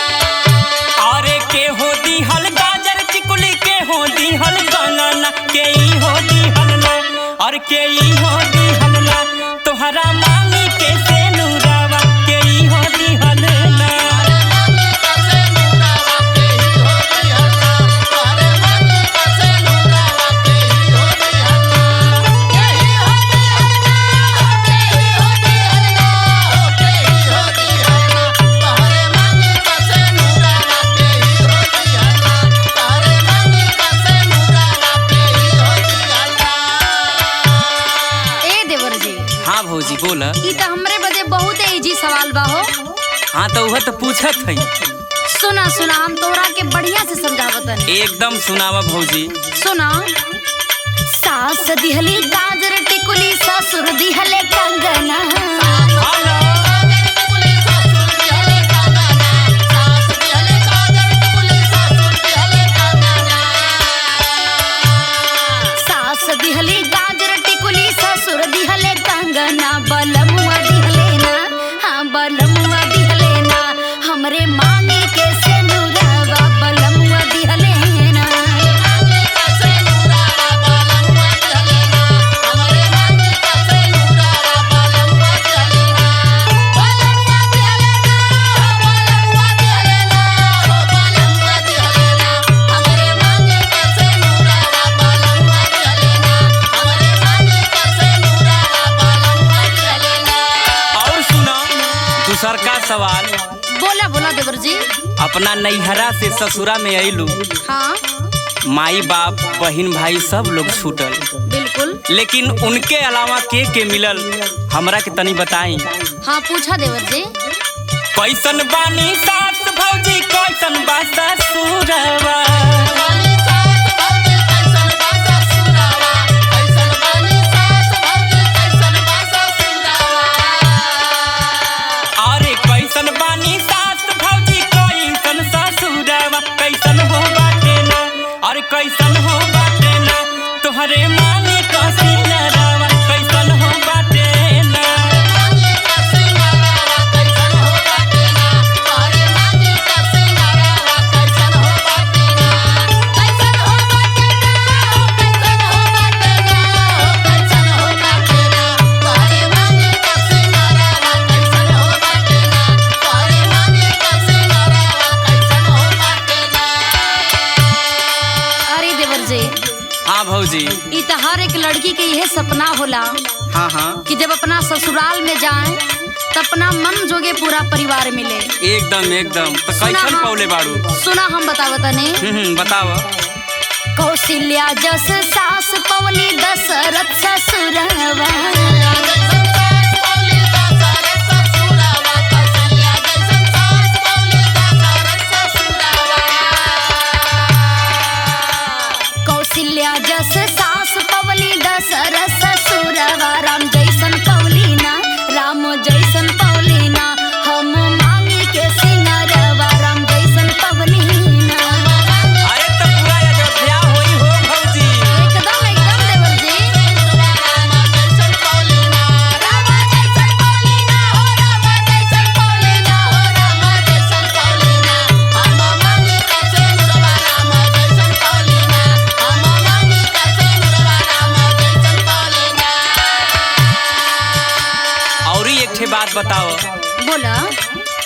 अरे के हो दी हल गाजर टिकुली, के हो दी हल बनाना, के ई हो दी हल ना, और के ई हो दी हल ना, तोहरा मांगी के से नूरावा, के ई हो दी हल ना। भौजी बोला। ई तो हमरे बदे बहुत इजी सवाल बा हो। हाँ तो वह तो पूछत है। सुना सुना, हम तोरा के बढ़िया से समझावत हनी। एकदम सुनावा भौजी। सुना। सास दिहली गाजर टिकुली, ससुर दिहले कंगना। सास दिहली गाजर टिकुली, ससुर दिहले कंगना, बलमुआ दिहले ना, हाँ बलमुआ दिहले ना, हमरे मांगे के से नूरावा, बलमुआ दिहले ना। दूसर का सवाल। बोला बोला देवर जी। अपना नैहरा से ससुरा में अइलू। हाँ। माई बाप बहन भाई सब लोग छूटल। बिल्कुल। लेकिन उनके अलावा के मिलल हमरा के तनी बताई। हाँ पूछा देवर जी। कैसन बानी सास भौजी, कैसन बा ससुरवा। अरे कैसन बानी सास भौजी, कैसन ससुरवा, कैसन हो बाटे ना, अरे कैसन हो बाटे ना, तोहरे मांगे कसी नरवा, कैसन हो बाटे ना। हाँ भौजी। ई तो हर एक लड़की के यह सपना होला। हाँ हाँ। कि जब अपना ससुराल में जाए तो अपना मन जोगे पूरा परिवार मिले। एकदम एकदम। तो कैसन पौले बाड़ू? सुना हम बतावत नहीं। बतावा। कौशल्या जस सास पवली, दशरथ ससुरवा। कौशल्या जस सास पवली, दशरथ ससुरवा। राम जैसन पवली ना, राम जैसन पवली ना, हम मांगे के सिंगारवा, राम जैसन पवली ना। अरे तो पूरा अयोध्या होई हो भौजी। एकदम एकदम देवर जी। बात बताओ। बोला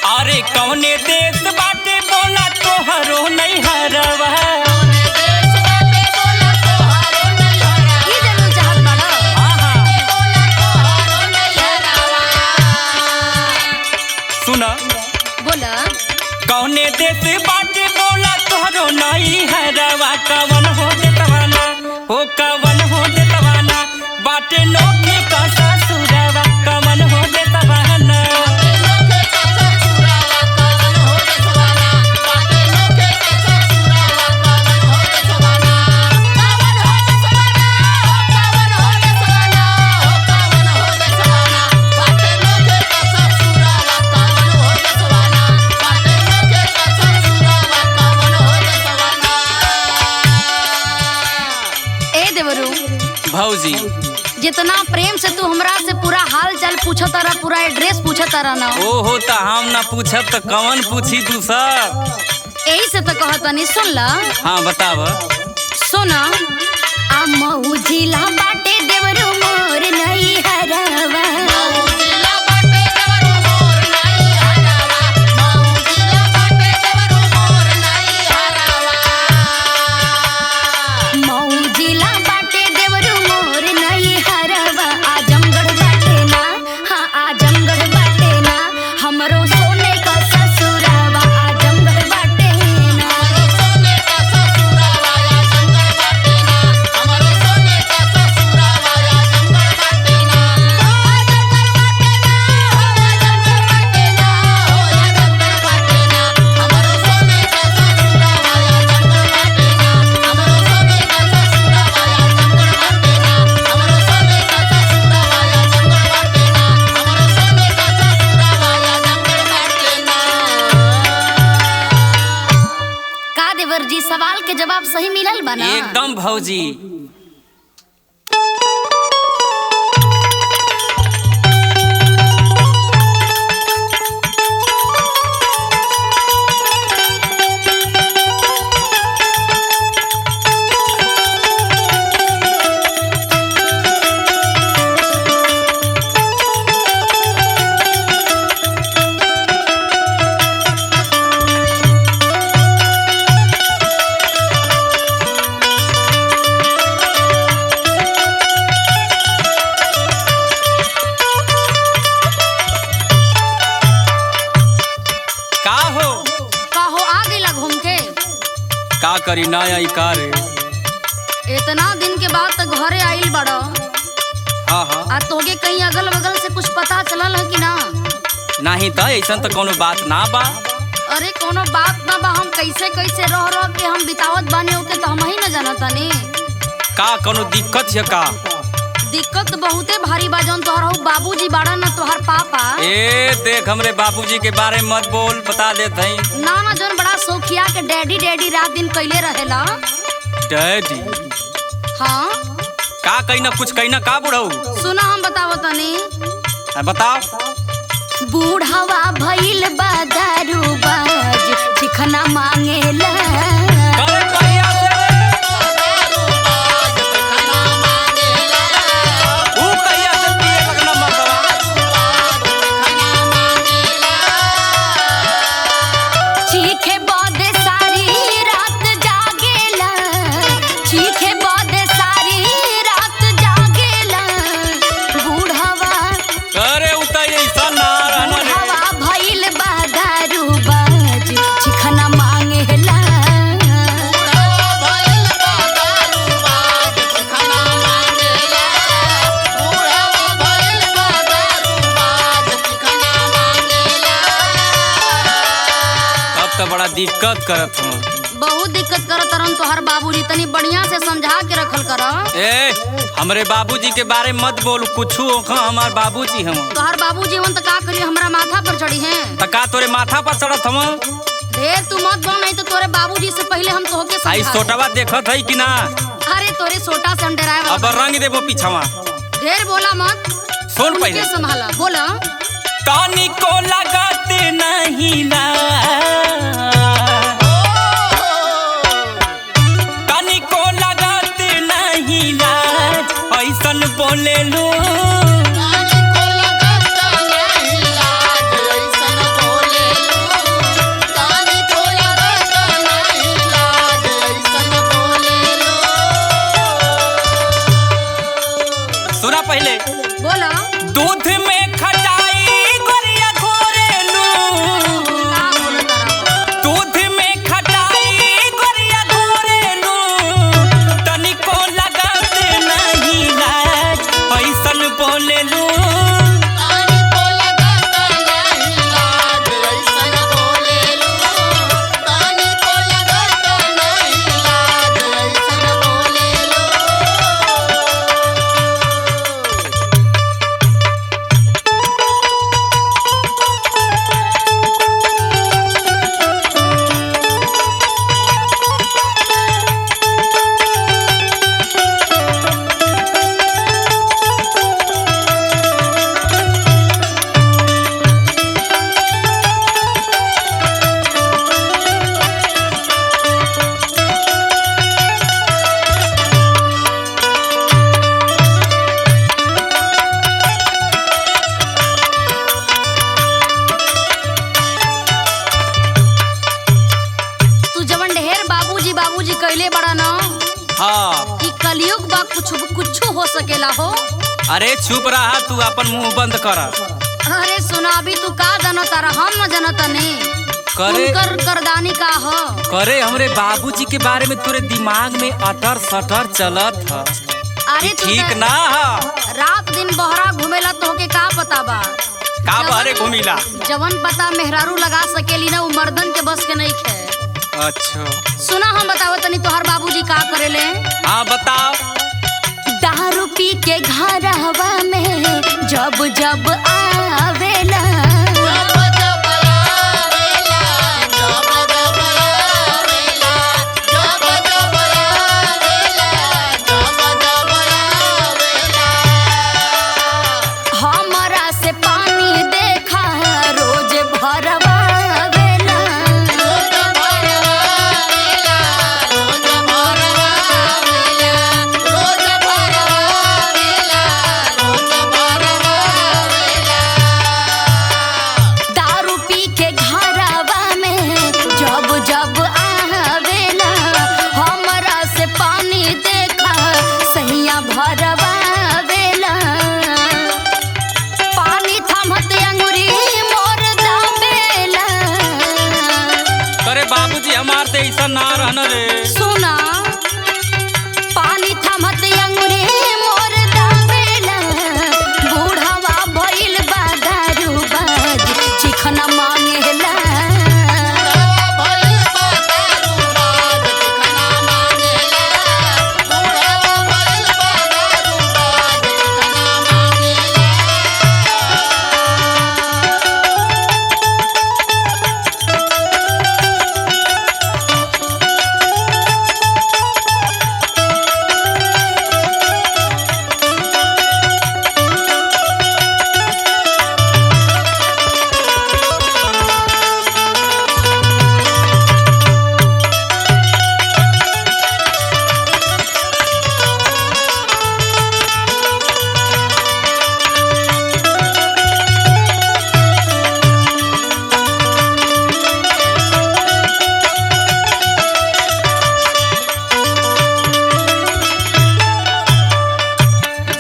अरे कौने देश बाटे बोला तोहरो नहीं हरवा। ई जानल चाहत बाड़ा। सुना बोला कौने देश बाटे बोला तोहरो नहीं हरवा। कवन हो देतवाना हो कवन हो देतवाना बाटे नोखे का ससुरवा। कवन हो देतवाना भौजी। जितना प्रेम से तू हमरा से पूरा हाल चाल पूछत तारा, पूरा एड्रेस पूछत तारा ना। ओहो त हम ना पूछब त कवन पूछी तू सब। यही से तो कहतनी सुन ला। हाँ बताव। सुना आ मऊ जिला बाटे देवरू मोर नहीं हरवा। मऊ जिला बाटे देवरू मोर नहीं हरवा। आजमगढ़ बाटे ना, हाँ आजमगढ़ बाटे ना हमरो सोने का ससुरवा। आजमगढ़ बाटे ना का देवर जी, सवाल के जवाब सही मिलल बा ना? एकदम भौजी। का करी ना आई का रे। इतना दिन के बाद तक घरे आइल बड़ो। हाँ हाँ आ तोगे कहीं अगल बगल से कुछ पता चलल है कि ना? नहीं तो ऐसा तो कोनो बात ना बा। अरे कोनो बात ना बा, हम कैसे कैसे रह रह के हम बितावत बानी ओके तो हम ही न जानतानी। का कोनो दिक्कत है का? दिक्कत बहुते भारी बा। जौन तोहर बाबूजी बाड़ा ना, तोहर पापा। ए देख हमरे बाबूजी के बारे में मत बोल, बता देत हई। ना ना, जौन बड़ा शौकिया के डैडी डैडी रात दिन कैले रहेला। डैडी? हाँ का कहीं कुछ कहीं का बुढ़ऊ? सुना हम बतावतनी। बताओ। बूढ़ावा भइल बा दारूबाज, चिखना मांगेला। चीखे बदे सारी रात जागेला, चीखे बदे सारी रात जागेला। बूढ़ावा अरे उतर ऐसा ना रहना रे। बूढ़ावा भइल बा दारूबाज, चिखना मांगेला। अब तो बड़ा दिक्कत करत हूँ। बहुत दिक्कत करत रहन तोहर बाबूजी, तनी बढ़िया से समझा के रखल कर। ए हमरे बाबूजी के बारे में मत बोल कुछ। हमार बाबूजी हम। तोहर बाबूजी हन त का करी, हमरा माथा पर चढ़ी हैं। त का तोरे माथा पर चढ़त हम? ढेर तू मत बोल, नहीं तो तोरे बाबूजी से पहले हम तोहके आई समझा। सोटवा देखत है कि ना? अरे तोरे सोटा से हम डराए वाला। अब रंग देबो पीछवा। ढेर बोला मत, सुन पहले। के संभाला। बोला तानी को लगत नहीं ला, तानी को लगत नहीं ला, ऐसन बोले लो। सुना पहले। बोलो दूध में खटाई गोरिया घोरेलू, का बोलो तारा दूध में खटाई गोरिया घोरेलू, तनिको लगत नहीं लाज ऐसन बोलेलू। बाबूजी कैले बड़ा न। हाँ ई कलयुग बा, कुछ हो सकेला हो। अरे चुप रहा तू, अपन मुंह बंद कर। अरे सुना, अभी तू का जानो तारा, हम न जानता ने करे करदानी का हो। करे हमरे बाबूजी के बारे में तोरे दिमाग में अटर सटर चलत ह। अरे ठीक ना ह। रात दिन बहरा घूमेला तो के का पता बा? का बहरे घूमिला? जवन पता मेहरारू लगा सकेली ना, उ मर्दन के बस के नहीं खे। अच्छा सुना, हम बताओ तनी तोहर बाबूजी का करेले। हाँ बताओ। दारू पी के घरवा में जब जब आवेला, हमरा से पानी देखा रोज भरवा हमार ते ऐसा ना रहना रे। सुना, पानी थमत अंगुरी मोर दावेला, बूढ़वा भइल बा दारू बाज चिखना मांगेला।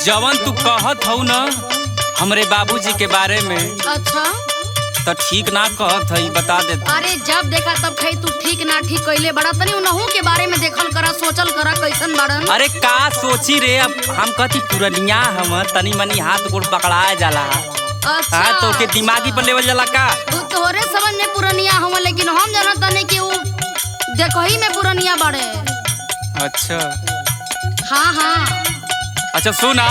जवन तू कहत हऊ ना हमरे बाबूजी के बारे में, अच्छा तो ठीक ना कहत हई, बता दे। अरे जब देखा तब खई तू ठीक ना ठीक कइले बड़ा, तनी उनहु के बारे में देखल करा, सोचल करा कैसन बड़न। अरे का सोची रे, अब हम कहती पुरनिया हम तनी मनी हाथ गोड़ पकड़ाया जाला। अच्छा हाँ तो के दिमागी पर लेवल जाला का? तू तोरे समझ में पुरनिया हम, लेकिन हम जानत नहीं कि उ देखही में पुरनिया बड़े। अच्छा हाँ हाँ अच्छा सुना,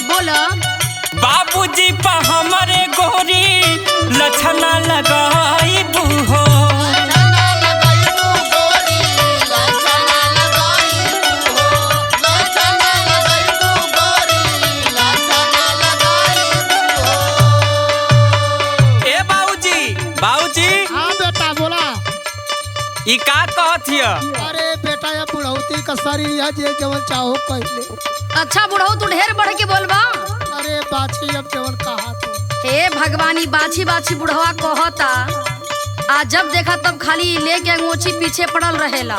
बोलो। बाबूजी पा हमरे गोरी लछना लगाई हो, ए बाबूजी। बाबूजी हाँ बेटा बोला। ई का कहत हिय? अरे बेटा ये बुढ़ौती का शरीर है, जे जवन चाहो कहले। अच्छा बुढ़ऊ, तू ढेर बढ़ के बोलबा। अरे बाछी अब जवन कहा तो। हे भगवानी, बाछी बाछी बुढ़वा कहता, आ जब देखा तब खाली लेके अंगोछी पीछे पड़ल रहेला।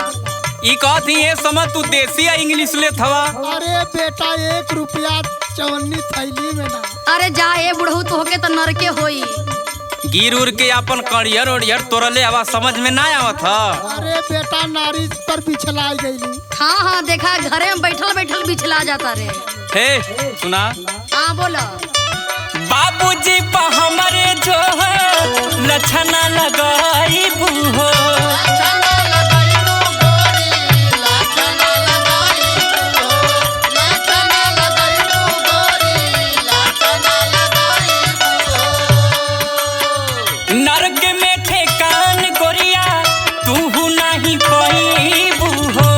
ई कहत ही ये समझ तू देसी या इंग्लिश लेत हवा? अरे बेटा 1 रुपया चवन्नी थैली में ना। अरे जा ए बुढ़ऊ तो होके तो नरके होई। गिर उड़ के अपन कड़ियर उड़ियर तोड़ले हवा समझ में ना आवत ह। अरे बेटा नारी पर बिछला गई। हाँ हाँ देखा घरे में बैठल बैठल बिछला जाता रे। हे सुना हाँ बोलो। बाबूजी पा हमरे जो है लछना लगाई बूहो। नरक में ठेकान गोरिया तू नहीं पाई बूहो।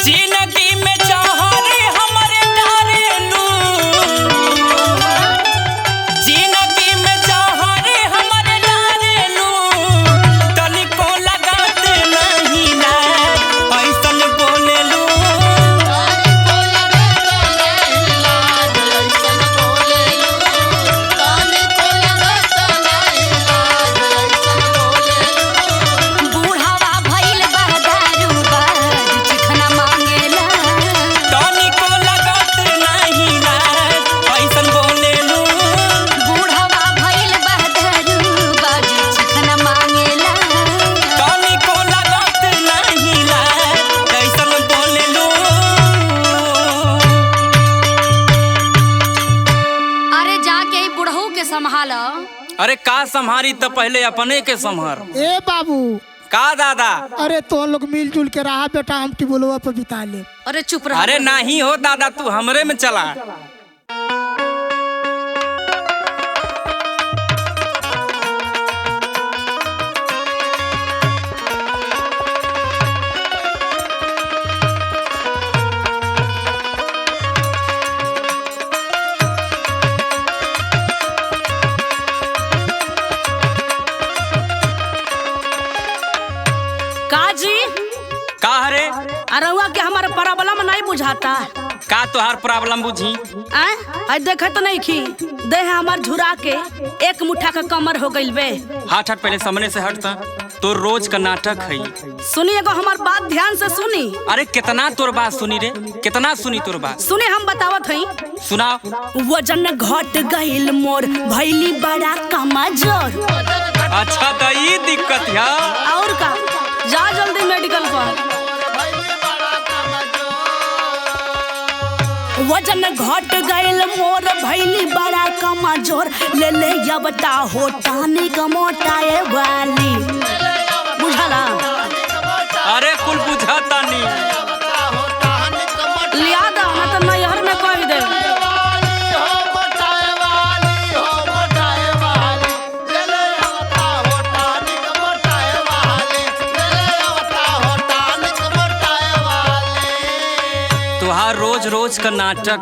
जिंदगी में चाहरे हमरे डारेलू। जिंदगी में चाहरे हमरे डारेलू। तनिको लगात नहीं ना ऐसन बोलेलू। बूढ़ावा भइल बा दारू बाज चिखना मांगेला। तनिको लगात नहीं ना ऐसन बोलेलू। बूढ़ावा भइल बा दारू बाज चिखना मांगेला। तनिको लगात नहीं ना ऐसन बोलेलू। अरे जाके ई बुढ़ऊ के संभाल। अरे का संभारी तो पहले अपने के संभार। ए बाबू का दादा? अरे तो लोग मिलजुल के रहा बेटा, हम टिबुलवा पे बिता ले। अरे चुप रह। अरे नहीं हो दादा, तू हमरे में चला। काजी का हरे अरुआ के हमारे प्रॉब्लम नहीं बुझाता। का तोहार प्रॉब्लम बुझी? आई देखे तो नहीं खी दे हमार झुरा के एक मुठ्ठा का कमर हो गइल बे। हट पहले सामने से हटता। तो रोज का नाटक है। सुनी एगो हमार बात ध्यान से सुनी। अरे कितना तोर बात सुनी रे, कितना सुनी तोर बात। सुने हम बतावत हई। सुनाओ। वजन घट गइल मोर भइली बड़ा कमजोर। अच्छा तो ये दिक्कत है। और का जा जल्दी मेडिकल पर। वजन घट गइल मोर भइली बड़ा कमजोर। ले ले यबता होटाने का मोटाए वाली बुझला। अरे कुल बुझाता नहीं। लिया दा ना तो नैहर में कह दे। तुहार रोज रोज का नाटक।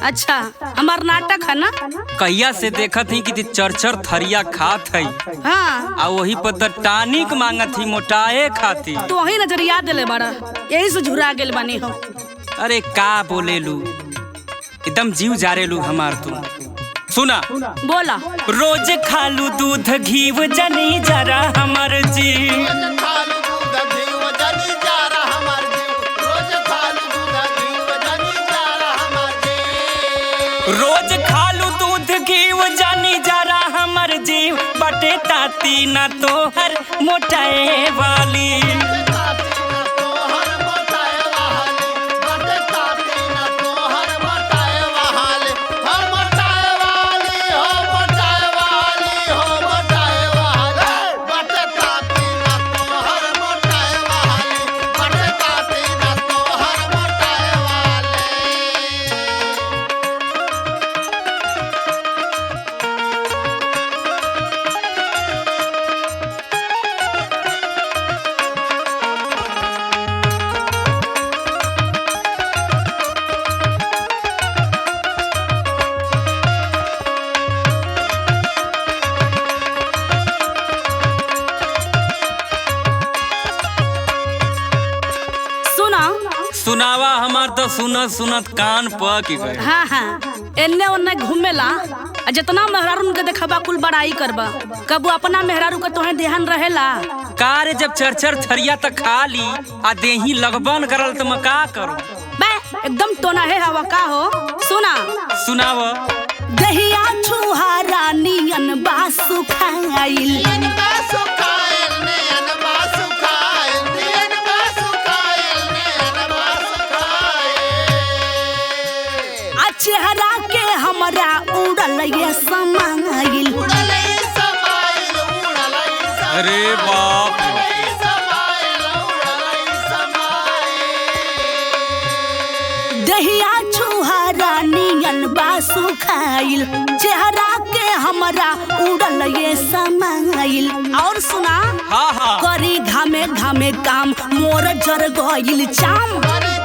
अच्छा हमार नाटक है ना। कहिया से देखत ही कि चरचर थरिया खात है। हाँ आ वही पर तो टानिक मांगत ही मोटाए खाती। तो वही नजरिया दिले बड़ा, यही से झुरा गेल बानी हम। अरे का बोलेलू, एकदम जीव जारेलू हमार तू। सुना बोला। रोज खालू दूध घीव जनी जरा हमर जी। रोज खालू दूध घीव जानी जरा हमर जीव। बटे ताती ना तोहर मोटाए वाली। सुनावा हमार तो सुनत सुनत कान पक गए। हाँ हाँ एन्ने ओन्ने घूमेला जितना मेहरारू के देखबा कुल बड़ाई करबा, कबू अपना मेहरारू का तोहे ध्यान रहेला। कार जब चरचर थरिया तक खा ली आ देही लगबन करल तो मैं का करूं? बे एकदम टोना है हवा का हो। सुना सुनाव। दहिया छुहारा नियन बासु खाइल, आ चेहरा के हमरा उड़ल ये समाइल। अरे बाप दहिया छुहारा नियन बासु खाइल, चेहरा के हमरा उड़ल ये समाइल। और सुना हाँ हाँ करी घामे घामे काम मोर जर गइल चाम। करी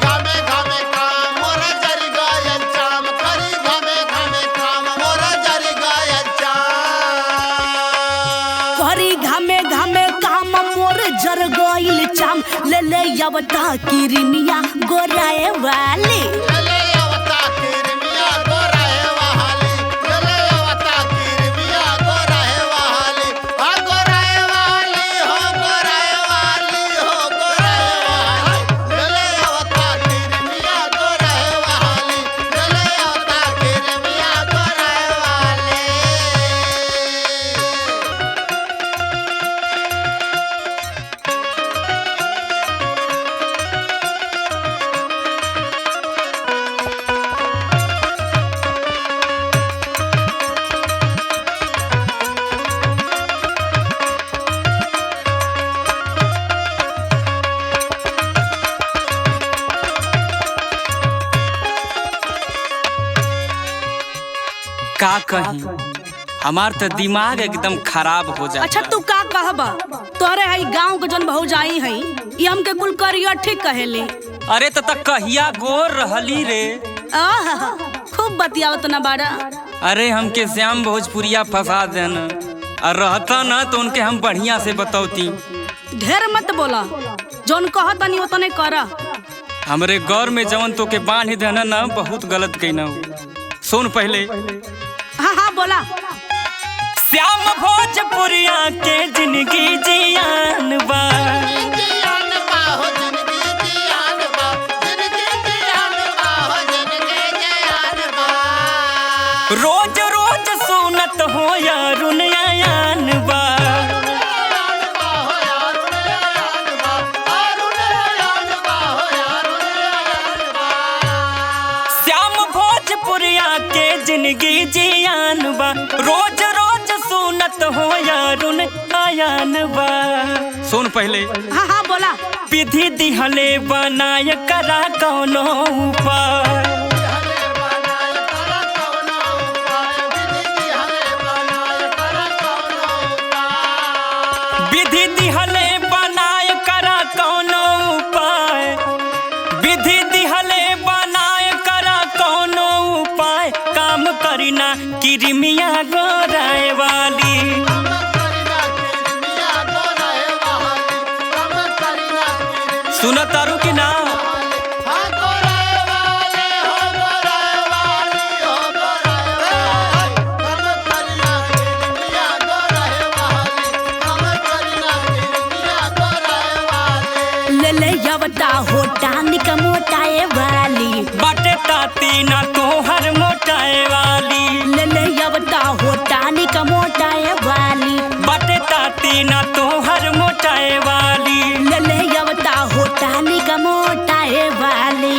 घामे घामे काम मोर जर गइल चाम। ले ले अवता किरनिया गोराए वाली, का कहीं हमार तो दिमाग एकदम खराब हो जाता। अच्छा तू का कहबा? तोरे हई गांव के जन भौजाई हई, ई हमके कुल करिया ठीक कहेले। अरे तो तक कहिया गोर रहली रे। आहा खूब बतियावत ना बाड़ा। अरे हमके श्याम भोजपुरिया फंसा देना, और रहता ना तो उनके हम बढ़िया से बतौती। ढेर मत बोला, जौन कहतनी ओतने करा। हमरे गौर में जवन तो के बांध देना ना बहुत गलत कहना। सुन पहले। हाँ हाँ बोला। श्याम भोजपुरिया के जिंदगी जियान बा, रोज रोज सुनत हो यारुन यान बा। श्याम भोजपुरिया के जिंदगी जियान बा, रोज रोज सुनत हो यारुन आयान बा। सुन पहले। हाँ हाँ बोला। विधि दिहले बनाय करा कौनो उपाय, विधि दिहले बनाय करा कौनो उपाय, विधि दिहले बनाय करा कौनो उपाय। काम करीना किरमिया गोराए वाली, सुन तारू की ना। ले ले अवता होटा निक मोटाए वाली, बाटे ताती ना तोहर मोटाए वाली। ले ले अवता होटा निक मोटाए वाली, बाटे ताती ना तोहर मोटाए वाली। ले ले अवता होटा निक मोटाए वाली।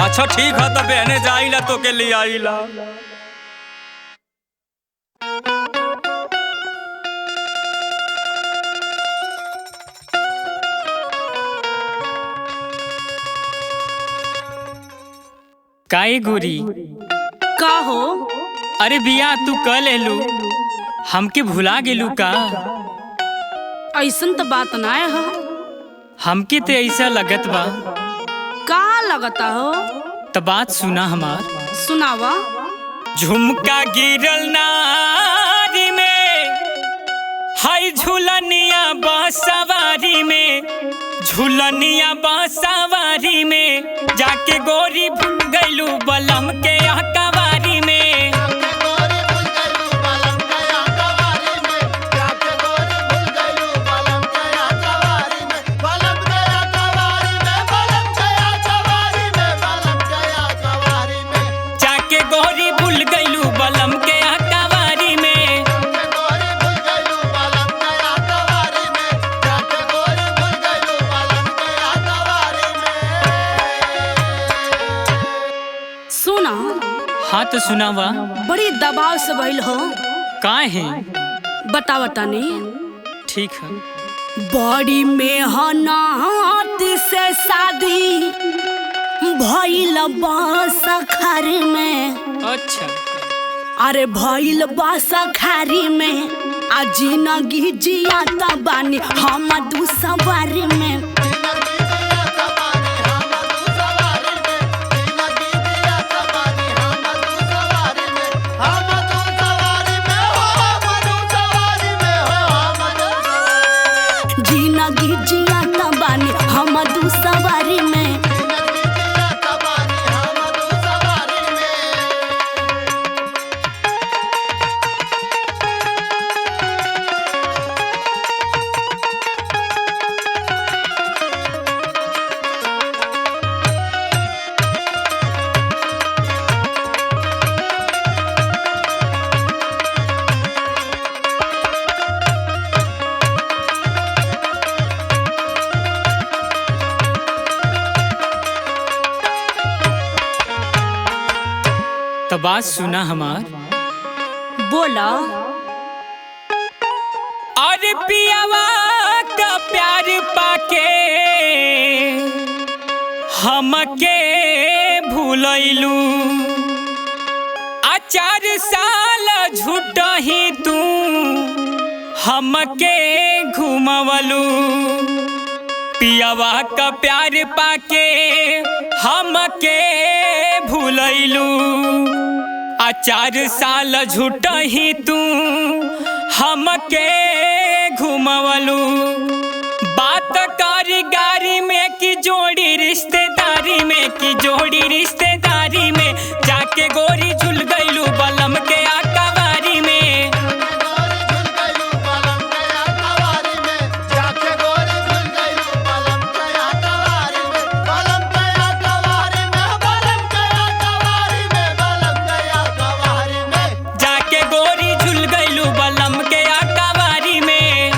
अच्छा ठीक है तो बहने जाइला तो के लिए आइला। काई गुरी का हो? अरे बिया तू कल लेलू, हमके भुला गेलू का? ऐसन तो बात ना है। हमके ते ऐसा लगत बा। का लगता हो? तो बात सुना हमार। सुनावा। झुमका गिरल नारी में, हाय झुलनिया बांसवारी में, झुलनिया बांसवारी में, जाके गोरी गइलू बलम के अकवारी में। सुनावा। बड़ी दबाव से भइल हो। काहे है? बतावा तानी। ठीक है। बड़ी मेहनत से शादी भइल बासखार में। अच्छा। अरे भइल बासखारी में आ जिंदगी जियाता बानी हम दुसवारी में। जिंदगी जियाता बानी हम दुसवारी में। तो बात सुना हमार। बोला। और पियावा का प्यार पाके हमके भूलैलू। 4 साल झूठ ही तू हमके घुमवलू। पियावा का प्यार पाके हमके भूलैलू। 4 साल झूठ ही तू हमके घुमवलू। बात करी गारी में की जोड़ी रिश्तेदारी में, की जोड़ी रिश्तेदारी में जाके गोरी झुल गईलू बलम के आकावारी में। जाके गोरी झुल गईलू बलम के आकावारी में।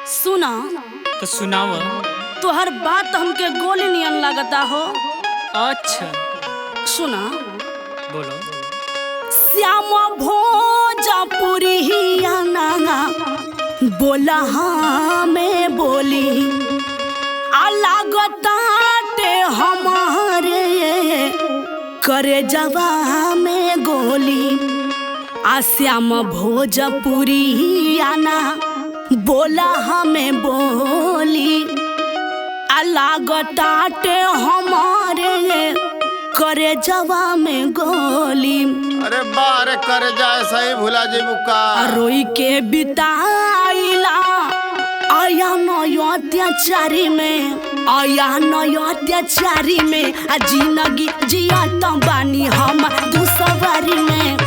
सुना। तो सुनावा। तोहर बात हमके गोली नियन लगता हो। अच्छा। सुना। बोलो। श्याम भोजपुरी नाना बोला हमें बोली लागताटे हमारे करे जवा में गोली। श्याम भोजपुरी आना बोला हमें बोली लागताटे हमारे करे जवा में गोली। अरे बारे कर जाए सही भुला जे बुका। रोई के बिताइला आया नयो अत्याचारी में, आया नयो अत्याचारी में। जिंदगी जिया तो बानी हम दुसवारी में।